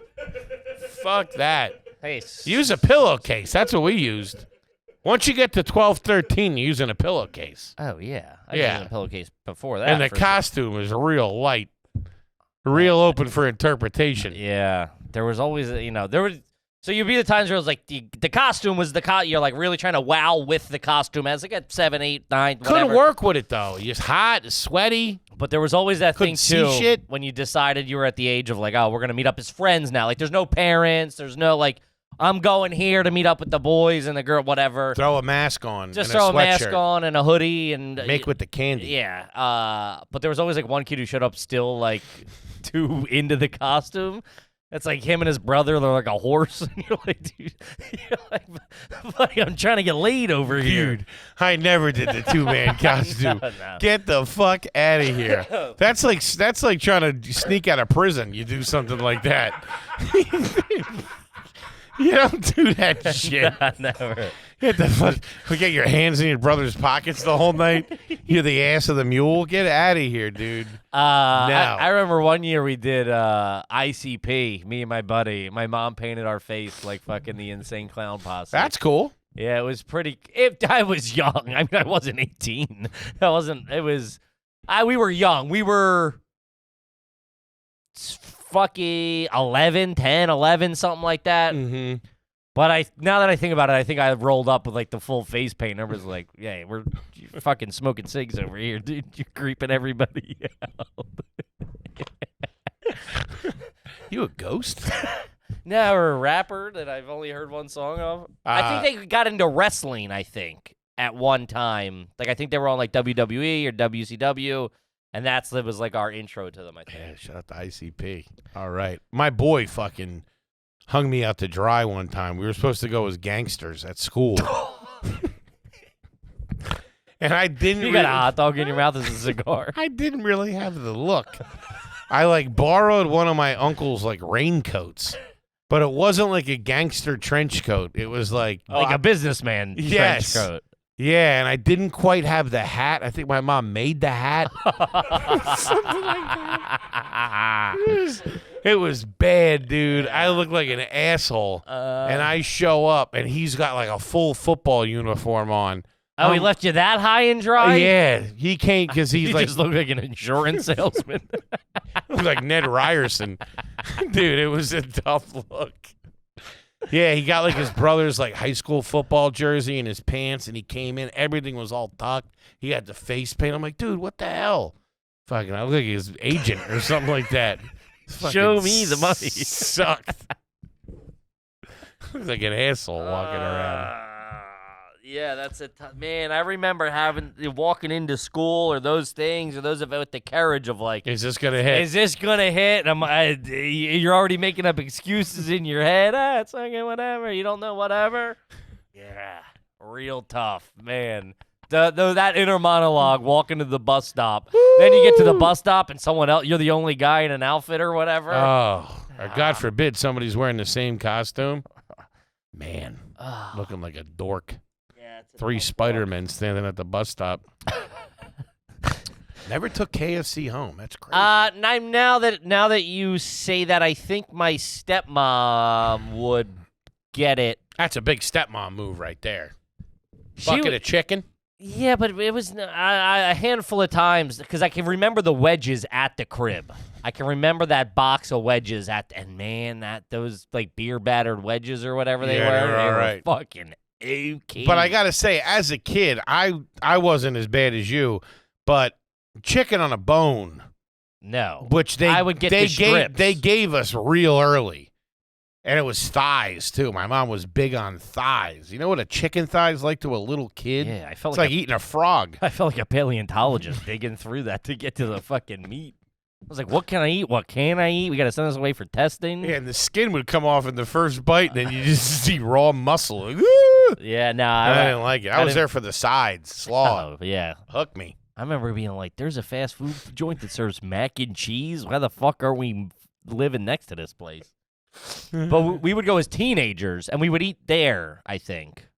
Fuck that. Hey, Use a pillowcase. That's what we used. Once you get to 12, 13, you're using a pillowcase. Oh yeah, I Yeah. used a pillowcase before that. And the for sure. costume is real light, real open for interpretation. Yeah, there was always there was. So you'd be the times where it was like the costume was you're like really trying to wow with the costume as like at 7, 8, 9. Couldn't whatever. work with it though. You're hot, it's sweaty. But there was always that Couldn't thing, too, see shit. when you decided you were at the age of, like, oh, we're going to meet up as friends now. Like, there's no parents. There's no, like, I'm going here to meet up with the boys and the girl, whatever. Throw a mask on. Just and throw a sweatshirt. mask on and a hoodie. And Make with the candy. Yeah. But there was always, like, one kid who showed up still, like, too into the costume. It's like him and his brother, they're like a horse. And you're like, dude, buddy, I'm trying to get laid over here. Dude, I never did the 2-man costume. No. Get the fuck out of here. That's like trying to sneak out of prison. You do something like that. You don't do that shit. Never. Get the fuck. Get your hands in your brother's pockets the whole night. You're the ass of the mule. Get out of here, dude. I remember one year we did ICP, me and my buddy. My mom painted our face like fucking the Insane Clown Posse. That's cool. Yeah, it was pretty. I was young. I mean, I wasn't 18. I wasn't. It was. We were young. We were fucking 11, 10, 11, something like that. Mm-hmm. But now that I think about it, I think I rolled up with like the full face paint. Everyone's like, "Yeah, we're fucking smoking cigs over here, dude. You're creeping everybody out." You a ghost? No, or a rapper that I've only heard one song of. I think they got into wrestling, I think, at one time. Like, I think they were on, like, WWE or WCW, and that was, like, our intro to them, I think. Yeah, shout out to ICP. All right. My boy fucking hung me out to dry one time. We were supposed to go as gangsters at school. And I didn't You got a hot dog in your mouth as a cigar. I didn't really have the look. I, like, borrowed one of my uncle's, like, raincoats. But it wasn't like a gangster trench coat. It was like a businessman yes. trench coat. Yeah, and I didn't quite have the hat. I think my mom made the hat. Something like that. It was bad, dude. I looked like an asshole. And I show up, and he's got like a full football uniform on. Oh, he left you that high and dry? Yeah, he can't because he's he like just looked like an insurance salesman. like Ned Ryerson. Dude, it was a tough look. Yeah, he got like his brother's like high school football jersey and his pants, and he came in. Everything was all tucked. He had the face paint. I'm like, dude, what the hell? Fucking, I look like his agent or something like that. Show me the money. Sucked. Looks like an asshole walking around. Yeah, that's it. Man, I remember walking into school or those things or those with the carriage of like, is this gonna hit? Is this gonna hit? You're already making up excuses in your head. It's okay, whatever. You don't know whatever. Yeah, real tough, man. That inner monologue walking to the bus stop. Then you get to the bus stop and someone else. You're the only guy in an outfit or whatever. Oh, or God forbid somebody's wearing the same costume. Man, looking like a dork. 3 Spider-Men standing at the bus stop. Never took KFC home. That's crazy. Now that you say that, I think my stepmom would get it. That's a big stepmom move right there. Bucket of chicken. Yeah, but it was a handful of times because I can remember the wedges at the crib. I can remember that box of wedges and man, those like beer battered wedges or whatever they were. They were fucking okay. But I gotta say, as a kid, I wasn't as bad as you, but chicken on a bone. No, which I would get the strips. They gave us real early, and it was thighs too. My mom was big on thighs. You know what a chicken thigh is like to a little kid? Yeah, I felt it's like eating a frog. I felt like a paleontologist digging through that to get to the fucking meat. I was like, what can I eat? What can I eat? We got to send this away for testing. Yeah, and the skin would come off in the first bite, and then you just see raw muscle. Like, woo! Yeah, no. I didn't like it. I was there for the sides. Slaw. Oh, yeah. Hook me. I remember being like, there's a fast food joint that serves mac and cheese. Why the fuck are we living next to this place? But we would go as teenagers, and we would eat there, I think.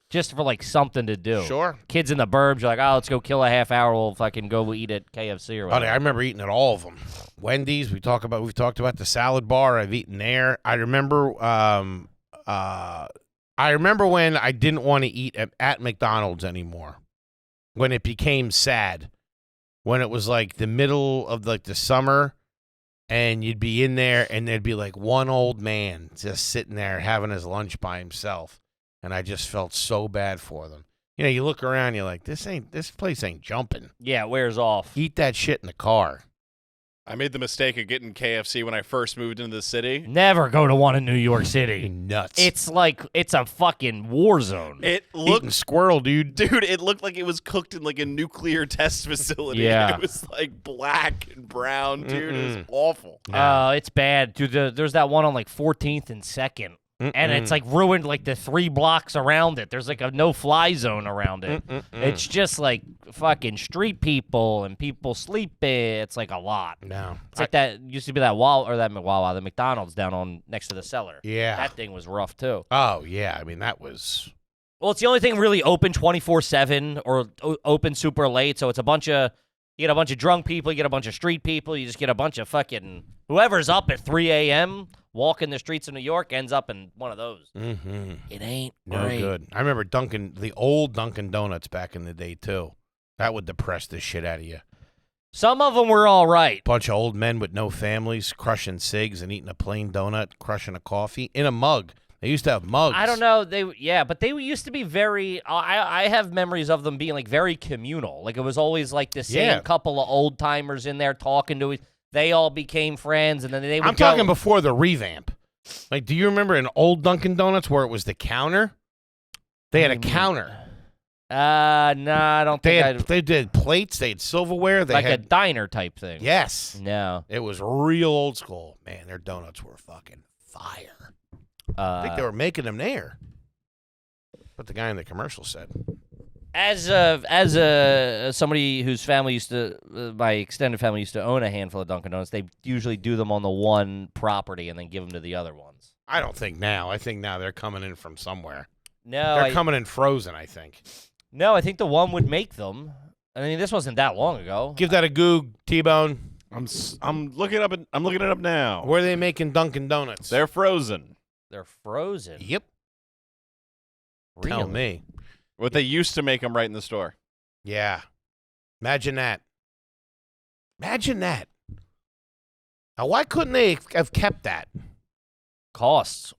Just for, like, something to do. Sure. Kids in the burbs, you're like, oh, let's go kill a half hour. We'll fucking go eat at KFC or whatever. I remember eating at all of them. Wendy's, we've talked about the salad bar. I've eaten there. I remember when I didn't want to eat at McDonald's anymore. When it became sad. When it was like the middle of like the summer and you'd be in there and there'd be like one old man just sitting there having his lunch by himself. And I just felt so bad for them. You look around, you're like, this place ain't jumping. Yeah, it wears off. Eat that shit in the car. I made the mistake of getting KFC when I first moved into the city. Never go to one in New York You City. nuts. It's like it's a fucking war zone. It Eating looked, squirrel, dude. dude, it looked like it was cooked in like a nuclear test facility. Yeah. It was like black and brown, dude. It was Mm-mm. awful. It's bad, dude. There's that one on like 14th and 2nd. And it's like ruined like the 3 blocks around it. There's like a no-fly zone around it. It's just like fucking street people and people sleeping. It's like a lot. No. It's like that used to be that the McDonald's down on next to the cellar. Yeah. That thing was rough too. Oh, yeah. I mean, that was... Well, it's the only thing really open 24/7 or open super late. So it's you get a bunch of drunk people, you get a bunch of street people, you just get a bunch of fucking whoever's up at 3 a.m. walking the streets of New York ends up in one of those. Mm-hmm. It ain't No great. good. I remember the old Dunkin' Donuts back in the day, too. That would depress the shit out of you. Some of them were all right. Bunch of old men with no families crushing cigs and eating a plain donut, crushing a coffee in a mug. They used to have mugs. I don't know. But they used to be very. I have memories of them being like very communal. Like it was always like the same Yeah. couple of old timers in there talking to. They all became friends, and then they would. I'm talking before the revamp. Like, do you remember an old Dunkin' Donuts where it was the counter? They had a counter. No, I don't think They did plates. They had silverware. They like a had diner type thing. yes. No. It was real old school. Man, their donuts were fucking fire. I think they were making them there. But the guy in the commercial said. As somebody whose family used to, my extended family used to own a handful of Dunkin' Donuts, they usually do them on the one property and then give them to the other ones. I don't think now. I think now they're coming in from somewhere. No, They're coming in frozen, I think. No, I think the one would make them. I mean, this wasn't that long ago. Give that a goog, T-Bone. I'm looking it up now. Where are they making Dunkin' Donuts? They're frozen. They're frozen. Yep. Really? Tell me. What they used to make them right in the store. Yeah. Imagine that. Imagine that. Now, why couldn't they have kept that? Costs.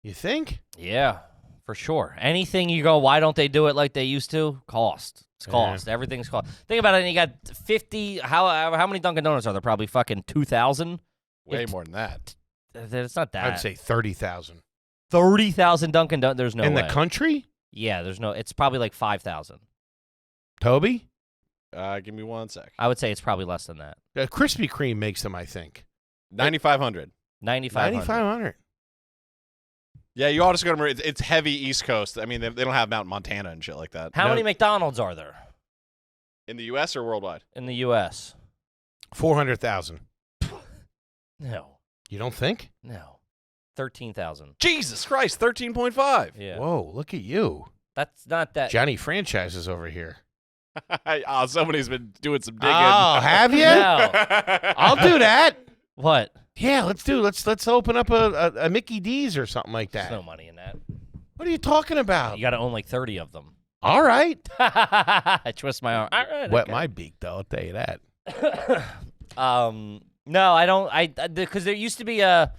You think? Yeah, for sure. Anything you go, why don't they do it like they used to? Cost. It's cost. Everything's cost. Think about it. And you got 50. How many Dunkin' Donuts are there? Probably fucking 2,000. Way more than that. It's not that. I'd say 30,000. 30,000 Dunkin' Donuts. There's no In way. the country? Yeah, there's no. It's probably like 5,000. Toby? Give me 1 sec. I would say it's probably less than that. Krispy Kreme makes them, I think. 9,500. 9,500. 9,500. Yeah, you ought to go to. It's heavy East Coast. I mean, they don't have Mount Montana and shit like that. How many McDonald's are there In the U.S. or worldwide? in the U.S.? 400,000. No. You don't think? No. 13,000. Jesus Christ, 13.5. Yeah. Whoa, look at you. That's not that. Johnny Franchises over here. Oh, somebody's been doing some digging. Oh, have you? No. I'll do that. What? Yeah, let's open up a Mickey D's or something like There's that. no money in that. What are you talking about? You got to own like 30 of them. All right. I twist my arm. All right, Wet okay. my beak, though. I'll tell you that. No, I don't. Because there used to be a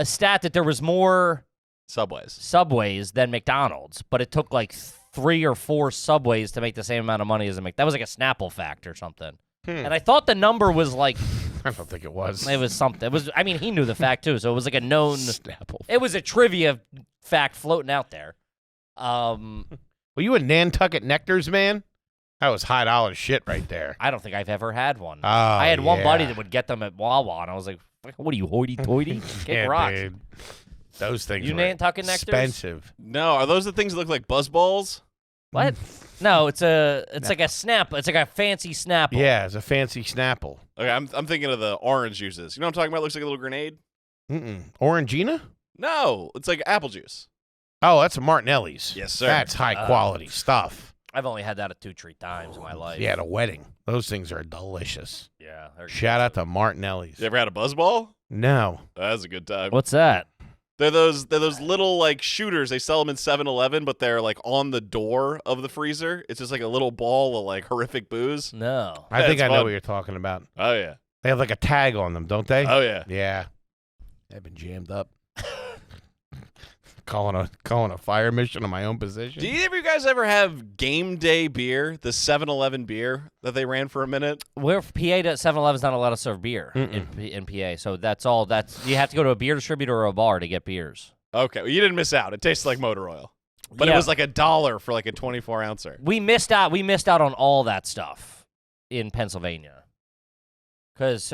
stat that there was more Subways. Subways than McDonald's, but it took like 3 or 4 Subways to make the same amount of money as a That was like a Snapple fact or something. And I thought the number was like I don't think it was. it was something. It was. I mean, he knew the fact too, so it was like a known. Snapple. It was a trivia fact floating out there. Were you a Nantucket Nectars man? That was high dollar shit right there. I don't think I've ever had one. Oh, I had one buddy yeah. that would get them at Wawa, and I was like, "What are you, hoity-toity? Kick Yeah, rocks." dude. Those things You were Nantucket Nectars? expensive. No, are those the things that look like buzz balls? What? No, it's like a Snap. It's like a fancy Snapple. Yeah, it's a fancy Snapple. Okay, I'm thinking of the orange juices. You know what I'm talking about? It looks like a little grenade. Orangina? No, it's like apple juice. Oh, that's a Martinelli's. Yes, sir. That's high quality stuff. I've only had that at 2-3 times in my life. Yeah, at a wedding. Those things are delicious. Yeah. they're Shout out good. to Martinelli's. You ever had a buzz ball? No. That's a good time. What's that? They're those little like shooters. They sell them in 7-Eleven, but they're like on the door of the freezer. It's just like a little ball of like horrific booze. No. I think That's I know fun. what you're talking about. Oh yeah. They have like a tag on them, don't they? Oh yeah. Yeah. They've been jammed up. calling a fire mission on my own position. Do either of you guys ever have game day beer, the 7-Eleven beer that they ran for a minute? We're PA to 7-Eleven's not allowed to serve beer in PA, so that's all. You have to go to a beer distributor or a bar to get beers. Okay, well, you didn't miss out. It tastes like motor oil. But Yeah. it was like $1 for like a 24-ouncer. We missed out. We missed out on all that stuff in Pennsylvania. Because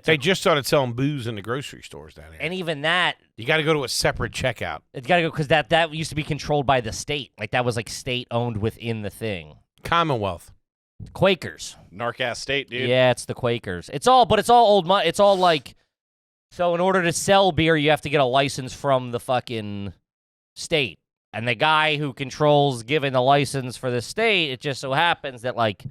They just started selling booze in the grocery stores down here. and even that, You got to go to a separate checkout. it's got to go because that used to be controlled by the state. Like that was like state owned within the thing. Commonwealth. Quakers. Narc-ass state, dude. Yeah, it's the Quakers. It's all old money. It's all like, so in order to sell beer, you have to get a license from the fucking state. And the guy who controls giving the license for the state, it just so happens that like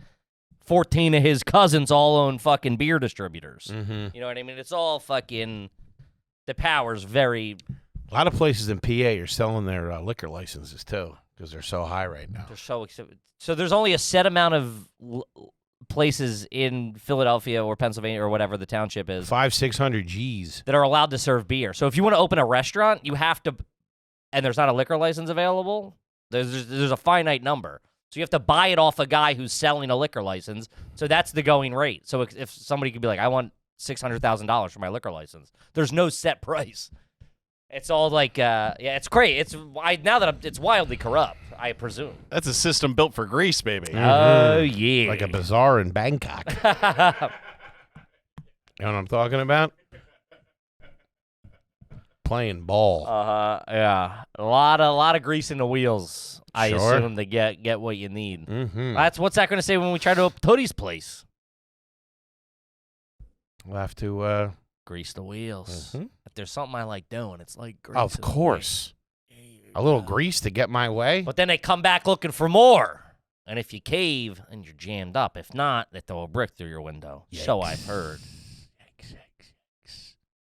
14 of his cousins all own fucking beer distributors. Mm-hmm. You know what I mean? It's all fucking, the power's very, A lot of places in PA are selling their liquor licenses, too, because they're so high right now. they're so there's only a set amount of places in Philadelphia or Pennsylvania or whatever the township is 500-600 G's. that are allowed to serve beer. So if you want to open a restaurant, you have to, and there's not a liquor license available, there's a finite number. So you have to buy it off a guy who's selling a liquor license. So that's the going rate. So if somebody could be like, I want $600,000 for my liquor license, there's no set price. It's all like, yeah, it's great. It's wildly corrupt, I presume. That's a system built for Greece, baby. Oh, yeah. Like a bazaar in Bangkok. You know what I'm talking about? Playing ball. Yeah. A lot of grease in the wheels, I Sure. assume, to get what you need. Mm-hmm. What's that going to say when we try to open Toadie's place? We'll have to... Grease the wheels. Mhm. If there's something I like doing, it's like grease. Of course. A little grease to get my way. But then they come back looking for more. And if you cave, and you're jammed up. If not, they throw a brick through your window. So I've heard.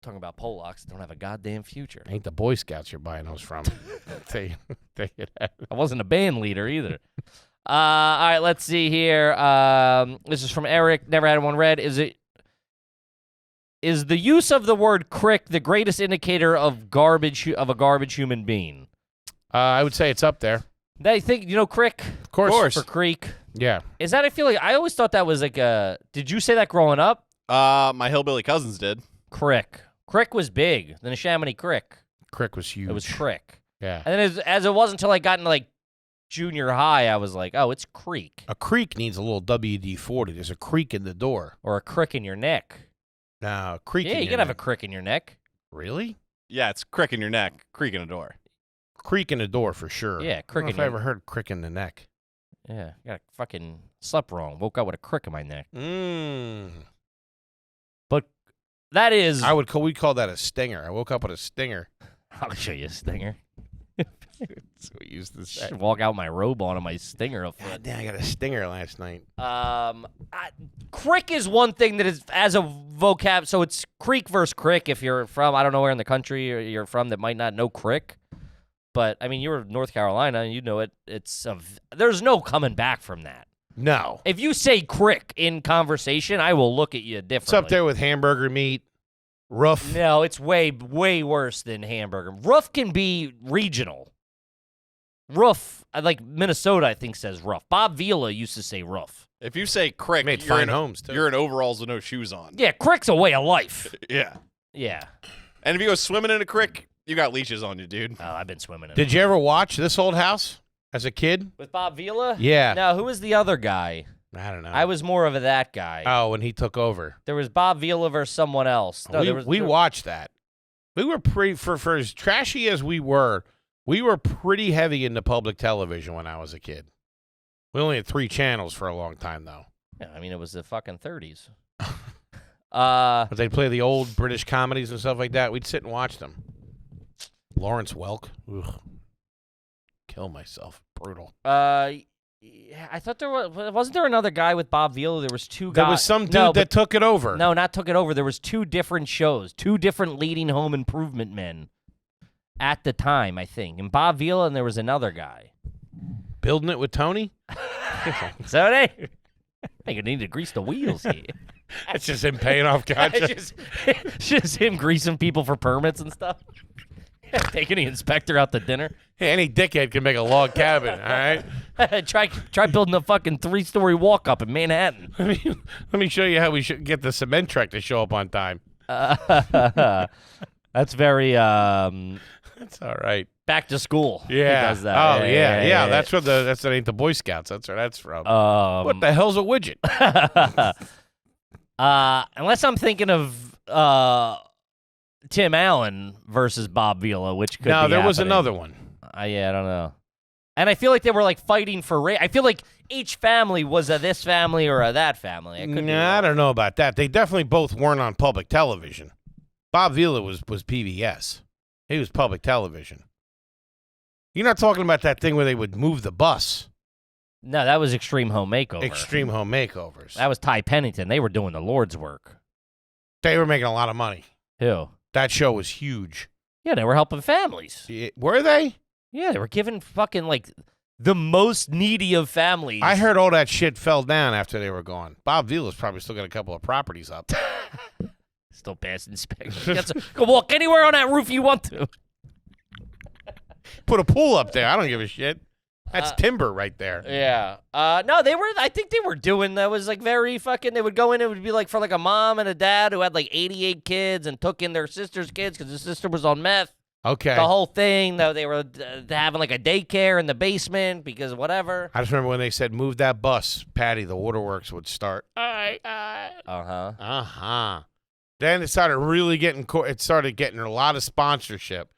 Talking about Polacks that don't have a goddamn future. Ain't the Boy Scouts you're buying those from. Tell you that. I wasn't a band leader either. All right, let's see here. This is from Eric. Never had one read. Is the use of the word crick the greatest indicator of a garbage human being? I would say it's up there. They think, crick Of course. for creek. Yeah. Is that, I feel like, I always thought that was like a, did you say that growing up? My hillbilly cousins did. Crick. Crick was big. Then a Chamonix Crick. Crick was huge. It was crick. Yeah. And then as it was until I got into like junior high, I was like, oh, it's creek. A creek needs a little WD-40. There's a creak in the door. Or a crick in your neck. No, a creak Yeah, in you your can have a neck. crick in your neck. Really? Yeah, it's crick in your neck, creak in a door. Creak in the door for sure. Yeah, I crick don't know in if I your ever heard crick in the neck. Yeah, got fucking slept wrong. Woke up with a crick in my neck. But that is... We call that a stinger. I woke up with a stinger. I'll show you a stinger. That's what we used to say. Should walk out with my robe on and my stinger up front. God damn, I got a stinger last night. Crick is one thing that is, as a vocab, so it's creek versus crick if you're from, I don't know where in the country you're from that might not know crick. But, I mean, you were in North Carolina and you know it. There's no coming back from that. No. If you say crick in conversation, I will look at you differently. It's up there with hamburger meat, roof. No, it's way, way worse than hamburger. Roof can be regional. Roof, like Minnesota, I think, says roof. Bob Vila used to say roof. If you say crick, Made you're fine in, homes, too. You're in overalls with no shoes on. Yeah, crick's a way of life. Yeah. Yeah. And if you go swimming in a crick, you got leashes on you, dude. Oh, I've been swimming in Did you ever watch This Old House as a kid? With Bob Vila? Yeah. No, who was the other guy? I don't know. I was more of that guy. Oh, when he took over. There was Bob Vila versus someone else. No, we watched that. We were pretty, for as trashy as we were pretty heavy into public television when I was a kid. We only had 3 channels for a long time, though. Yeah, I mean, it was the fucking 30s. But they'd play the old British comedies and stuff like that. We'd sit and watch them. Lawrence Welk. Ugh. Kill myself. Brutal. Yeah, I thought wasn't there another guy with Bob Vila? There was 2 guys. There was some dude that took it over. No, not took it over. There was 2 different shows, 2 different leading home improvement men at the time, I think. And Bob Vila, and there was another guy. Building it with Tony? So I think I need to grease the wheels here. It's just him paying off contracts. It's just him greasing people for permits and stuff. Taking the inspector out to dinner. Hey, any dickhead can make a log cabin, all right? Try building a fucking 3-story walk up in Manhattan. Let me show you how we should get the cement truck to show up on time. That's very That's all right. back to school. Yeah. He does that. Oh yeah. That's what that ain't the Boy Scouts. That's where that's from. What the hell's a widget? Unless I'm thinking of Tim Allen versus Bob Vila, which could No, be there was happening. another one. Yeah, I don't know. And I feel like they were like fighting for I feel like each family was a this family or a that family. I could be Nah, I wrong. don't know about that. They definitely both weren't on public television. Bob Vila was PBS. He was public television. You're not talking about that thing where they would move the bus. No, that was Extreme Home Makeover. Extreme Home Makeovers. That was Ty Pennington. They were doing the Lord's work. They were making a lot of money. Who? That show was huge. Yeah, they were helping families. Were they? Yeah, they were giving fucking like the most needy of families. I heard all that shit fell down after they were gone. Bob Vila's probably still got a couple of properties up. Still passing inspection. Go walk anywhere on that roof you want to. Put a pool up there. I don't give a shit. That's timber right there. Yeah. No, they were. I think they were doing that. Was like very fucking. They would go in. It would be like for like a mom and a dad who had like 88 kids and took in their sister's kids because the sister was on meth. Okay. The whole thing, though, they were having like a daycare in the basement because whatever. I just remember when they said move that bus, Patty, the waterworks would start. Uh-huh. Then it started really getting. It started getting a lot of sponsorship.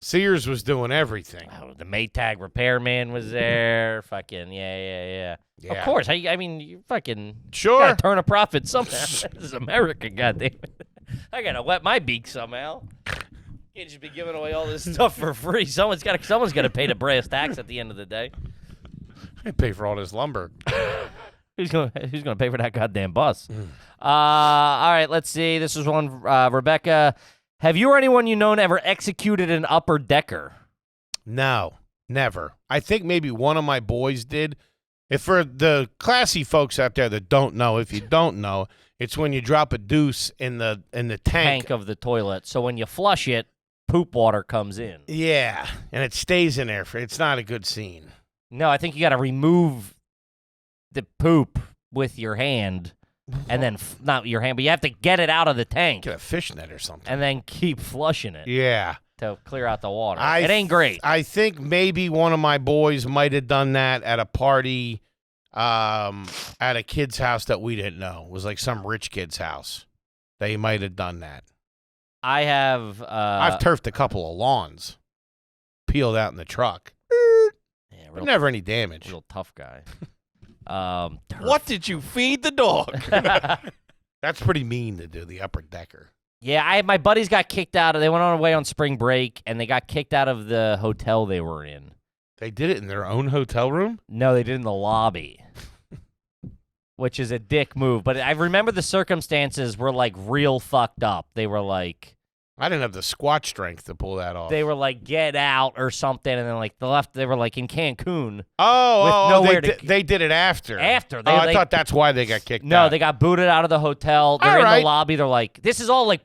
Sears was doing everything. Oh, the Maytag repairman was there. Fucking yeah. Yeah. Of course. I mean, you fucking Sure. gotta turn a profit somehow. This is America, goddammit. I gotta wet my beak somehow. Can't just be giving away all this stuff for free. Someone's gotta pay the brass tax at the end of the day. I pay for all this lumber. Who's gonna pay for that goddamn bus? All right, let's see. This is one, Rebecca. Have you or anyone you known ever executed an upper decker? No, never. I think maybe one of my boys did. If for the classy folks out there that don't know, if you don't know, it's when you drop a deuce in the tank. Of the toilet. So when you flush it, poop water comes in. Yeah, and it stays in there. It's not a good scene. No, I think you got to remove the poop with your hand, and then not your hand, but you have to get it out of the tank, Get a fishnet or something. and then keep flushing it Yeah. to clear out the water. It ain't great. I think maybe one of my boys might have done that at a party at a kid's house that we didn't know. It was like some rich kid's house. They might have done that. I have. I've turfed a couple of lawns, peeled out in the truck. Yeah, But never any damage. real tough guy. What did you feed the dog? That's pretty mean to do, the upper decker. Yeah, my buddies got kicked out. They went on away on spring break, and they got kicked out of the hotel they were in. They did it in their own hotel room? No, they did in the lobby, which is a dick move. But I remember the circumstances were like real fucked up. They were like, I didn't have the squat strength to pull that off. they were like, get out or something, and then like they were like in Cancun. Oh, nowhere they did it after. After. I thought that's why they got kicked out. No, they got booted out of the hotel. They're All in right. the lobby. They're like, this is all like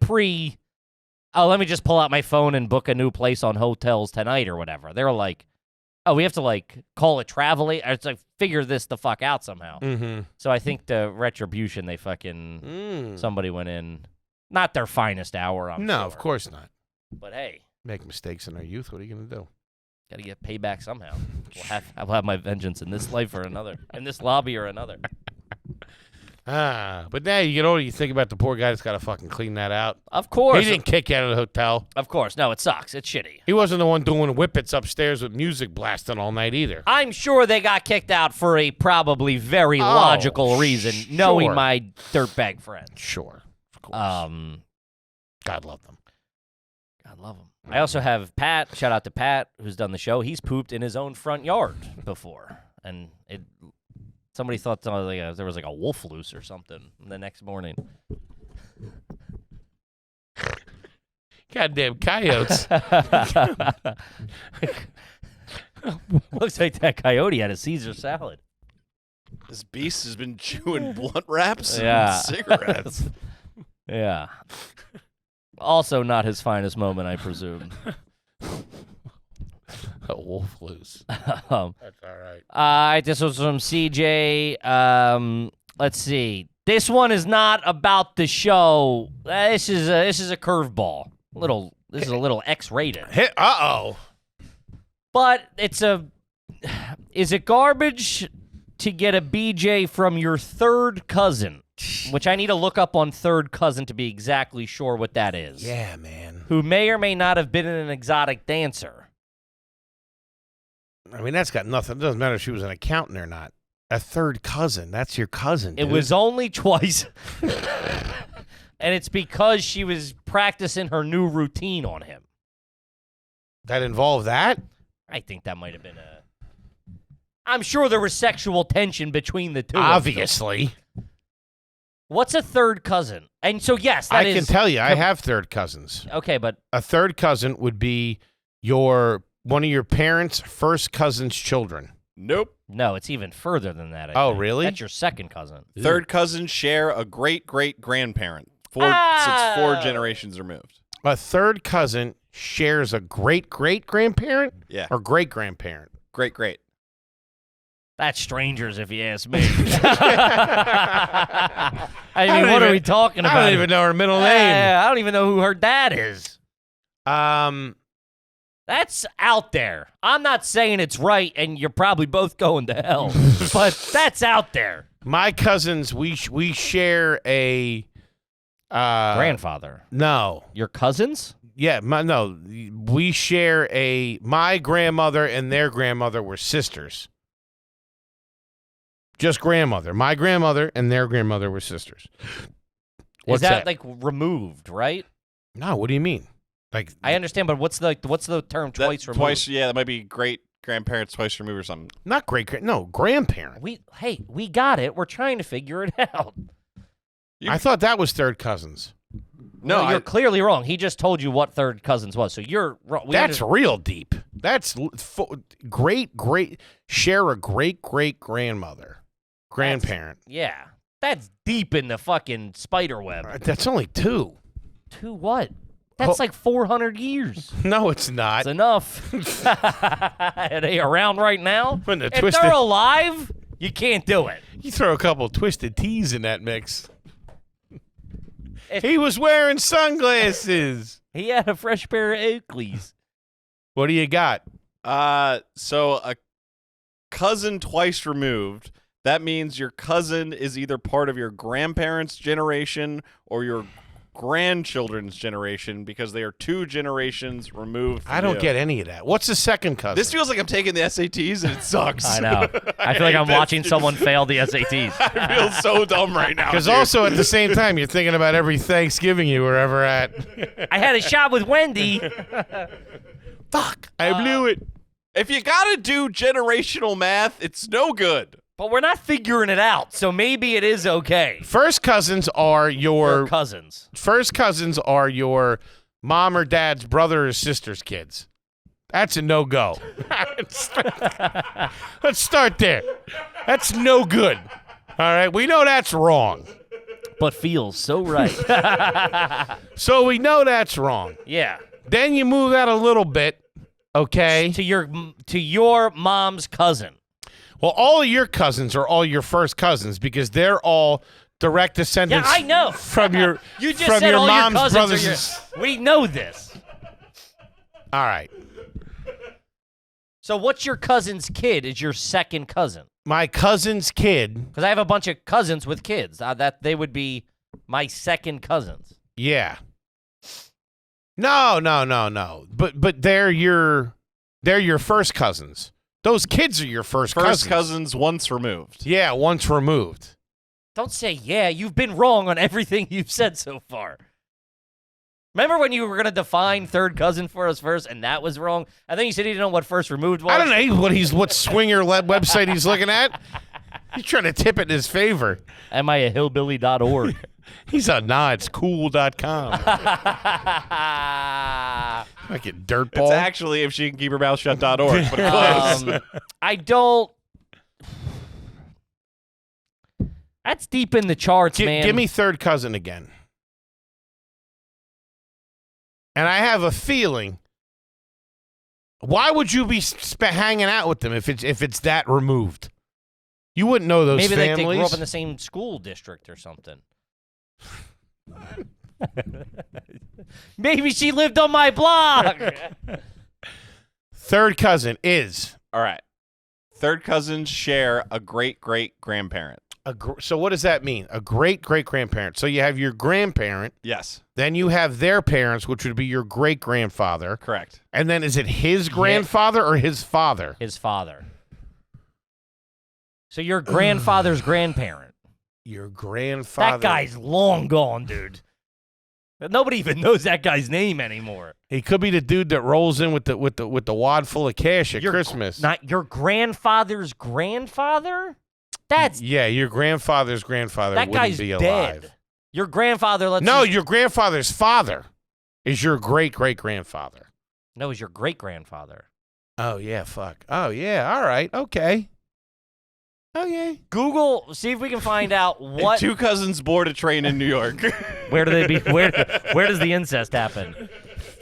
let me just pull out my phone and book a new place on Hotels tonight or whatever. They were like, oh, we have to like call it it's like figure this the fuck out somehow. Mm-hmm. So I think the retribution, they fucking, somebody went in, not their finest hour, I'm No, sure. of course not. But hey, Make mistakes in our youth. What are you going to do? got to get payback somehow. I'll have my vengeance in this life or another, in this lobby or another. But now you get older, you think about the poor guy that's got to fucking clean that out. Of course. He didn't kick you out of the hotel. Of course. No, it sucks. It's shitty. He wasn't the one doing whippets upstairs with music blasting all night either. I'm sure they got kicked out for a probably very logical reason, knowing sure. my dirtbag friends. Sure. Of course. God love them. God love them. I also have Pat. Shout out to Pat, who's done the show. He's pooped in his own front yard before, and somebody thought there was like a wolf loose or something the next morning. Goddamn coyotes. Looks like that coyote had a Caesar salad. This beast has been chewing blunt wraps Yeah. and cigarettes. Yeah. Also not his finest moment, I presume. A wolf loose. That's all right. This was from CJ. Let's see. This one is not about the show. This is a curveball. This is a little X-rated. Uh-oh. But is it garbage to get a BJ from your third cousin? Which I need to look up on third cousin to be exactly sure what that is. Yeah, man. Who may or may not have been an exotic dancer. I mean, that's got nothing. It doesn't matter if she was an accountant or not. A third cousin. That's your cousin, dude. It was only twice. And it's because she was practicing her new routine on him. That involved that? I think that might have been I'm sure there was sexual tension between the two. Obviously. Of them. What's a third cousin? And so, yes, that I can tell you, I have third cousins. Okay, but A third cousin would be one of your parents' first cousin's children. Nope. no, it's even further than that. I Oh, think. really? That's your second cousin. Third cousins share a great-great-grandparent. So it's 4 generations removed. A third cousin shares a great-great-grandparent? Yeah. Or great-grandparent? Great. That's strangers, if you ask me. I mean, what are we talking about? I don't even know her middle name. I don't even know who her dad is. That's out there. I'm not saying it's right, and you're probably both going to hell, but that's out there. My cousins, we share a Grandfather. No. Your cousins? Yeah, we share my grandmother and their grandmother were sisters. Just grandmother. My grandmother and their grandmother were sisters. What's Is that like removed, right? No, what do you mean? Like I understand, but what's the term twice removed? Twice, yeah, that might be great-grandparents twice removed or something. not grandparent. We got it. We're trying to figure it out. I thought that was third cousins. No, you're clearly wrong. He just told you what third cousins was, so you're wrong. That's real deep. That's share a grandparent. Yeah. That's deep in the fucking spider web. That's only 2. To what? That's like 400 years. No, it's not. That's enough. Are they around right now? When the If twisted- they're alive, you can't do it. You throw a couple twisted teas in that mix. If- He was wearing sunglasses. He had a fresh pair of Oakleys. What do you got? So a cousin twice removed. That means your cousin is either part of your grandparents' generation or your grandchildren's generation because they are 2 generations removed from I don't you. get any of that. What's the second cousin? This feels like I'm taking the SATs and it sucks. I know. I feel like I'm watching someone fail the SATs. I feel so dumb right now. Because dude. also at the same time, you're thinking about every Thanksgiving you were ever at. I had a shot with Wendy. Fuck, I blew it. If you gotta do generational math, it's no good. But we're not figuring it out, so maybe it is okay. First cousins are Your cousins. first cousins are your mom or dad's brother or sister's kids. That's a no-go. Let's start there. That's no good. All right, we know that's wrong. But feels so right. So we know that's wrong. Yeah. Then you move that a little bit, okay? To your mom's cousin. Well, all of your cousins are all your first cousins because they're all direct Yeah, descendants I know. from your You just from said your all mom's your cousins brothers. are your. We know this. All right. So what's your cousin's kid is your second cousin? My cousin's kid, Because I have a bunch of cousins with kids. That they would be my second cousins. yeah. No. But they're your first cousins. Those kids are your first Cousins once removed. Yeah, once removed. Don't say yeah. You've been wrong on everything you've said so far. Remember when you were going to define third cousin for us first, and that was wrong? I think you said you didn't know what first removed was. I don't know what swinger website he's looking at. He's trying to tip it in his favor. Am I a hillbilly.org? He's on itscool.com. Fucking dirtball. It's actually if she can keep her mouth shut.org, but close. I don't. That's deep in the charts, man. Give me third cousin again. And I have a feeling Why would you be hanging out with them if it's that removed? You wouldn't know those Maybe families. they grew up in the same school district or something. Maybe she lived on my block. Third cousin is All right. Third cousins share a great-great-grandparent. so what does that mean? A great-great-grandparent. So you have your grandparent, Yes, then you have their parents, which would be your great-grandfather. correct. And then is it his grandfather or his father? His father. So your grandfather's grandparent. Your grandfather. That guy's long gone, dude. Nobody even knows that guy's name anymore. He could be the dude that rolls in with the wad full of cash at Christmas. Not your grandfather's grandfather? That's Yeah, your grandfather's grandfather that wouldn't guy's be dead. alive. Your grandfather, Your grandfather's father is your great-great-grandfather. No, he's your great grandfather. Oh, yeah, fuck. Oh, yeah, all right, okay. Okay. Google, see if we can find out And what. two cousins board a train in New York. Where do they be? Where does the incest happen?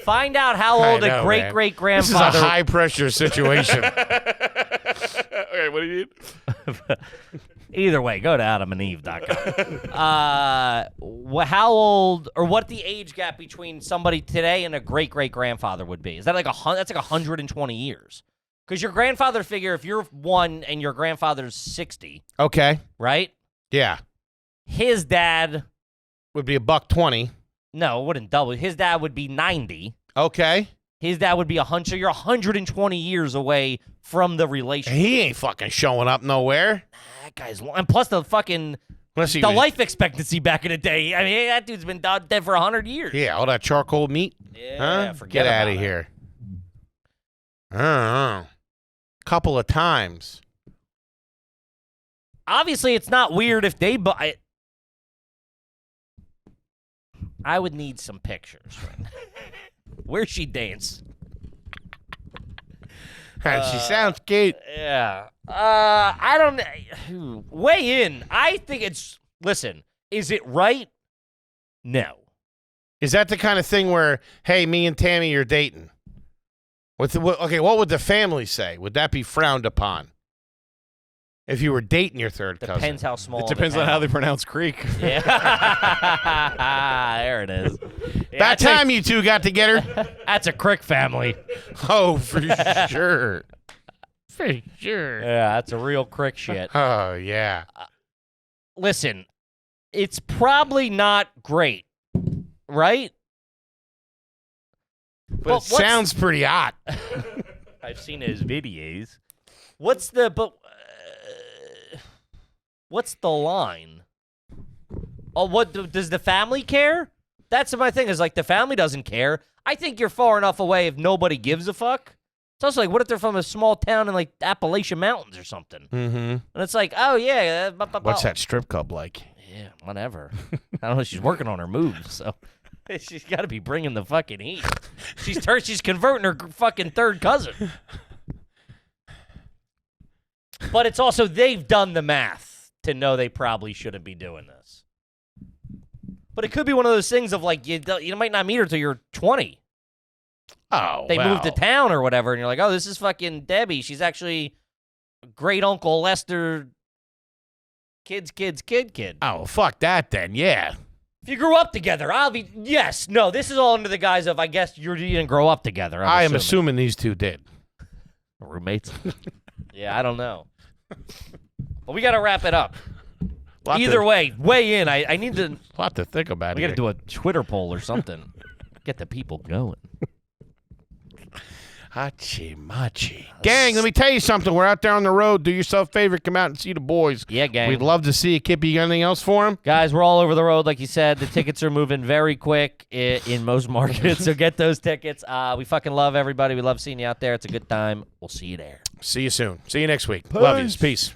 Find out how I old know, a great man. great This grandfather. is a high-pressure situation. Okay, what do you need? Either way, go to AdamandEve.com. How old or what the age gap between somebody today and a great great grandfather would be? Is that like that's like 120 years? Because your grandfather figure, if you're 1 and your grandfather's 60, Okay. right? Yeah. His dad, Would be $1.20. no, it wouldn't double. His dad would be 90. Okay. His dad would be 100. So you're 120 years away from the relationship. He ain't fucking showing up nowhere. That guy's long. And plus the fucking Unless he the was- life expectancy back in the day. I mean, that dude's been dead for 100 years. Yeah, all that charcoal meat. Yeah, Huh? forget Get out about of it. here. I don't know. Couple of times. Obviously, it's not weird if they buy. I would need some pictures. Where's she dance? She sounds cute. Yeah. I don't. Weigh in. I think it's. Listen, is it right? No. Is that the kind of thing where, hey, me and Tammy are dating? Okay, what would the family say? Would that be frowned upon? If you were dating your third cousin? Depends how small. It depends on how they pronounce Creek. Yeah. There it is. Yeah, About time you two got together. That's a Crick family. Oh, for sure. For sure. Yeah, that's a real Crick shit. Oh, yeah. Listen, it's probably not great, right? But Well, it sounds pretty hot. I've seen his videos. What's the line? Oh, what does the family care? That's my thing. Is like the family doesn't care. I think you're far enough away if nobody gives a fuck. It's also like, what if they're from a small town in like Appalachian Mountains or something? Mm-hmm. And it's like, oh yeah, What's that strip club like? Yeah, whatever. I don't know. She's working on her moves, so she's got to be bringing the fucking heat. She's converting her fucking third cousin. But it's also they've done the math to know they probably shouldn't be doing this. But it could be one of those things of like you might not meet her till you're 20. Oh, They moved to town or whatever, and you're like, oh, this is fucking Debbie. She's actually great uncle Lester. Kid. Oh, fuck that then, yeah. If you grew up together, yes. No, this is all under the guise of, I guess you didn't grow up together. I am assuming these two did. Roommates. Yeah, I don't know. But we got to wrap it up. Either way, weigh in. I need to. A lot to think about We here. got to do a Twitter poll or something. Get the people going. Hachi machi. Gang, let me tell you something. We're out there on the road. Do yourself a favor. Come out and see the boys. Yeah, gang. We'd love to see you. Kippy, you got anything else for them? Guys, we're all over the road, like you said. The tickets are moving very quick in most markets, so get those tickets. We fucking love everybody. We love seeing you out there. It's a good time. We'll see you there. See you soon. See you next week. Love you. Peace.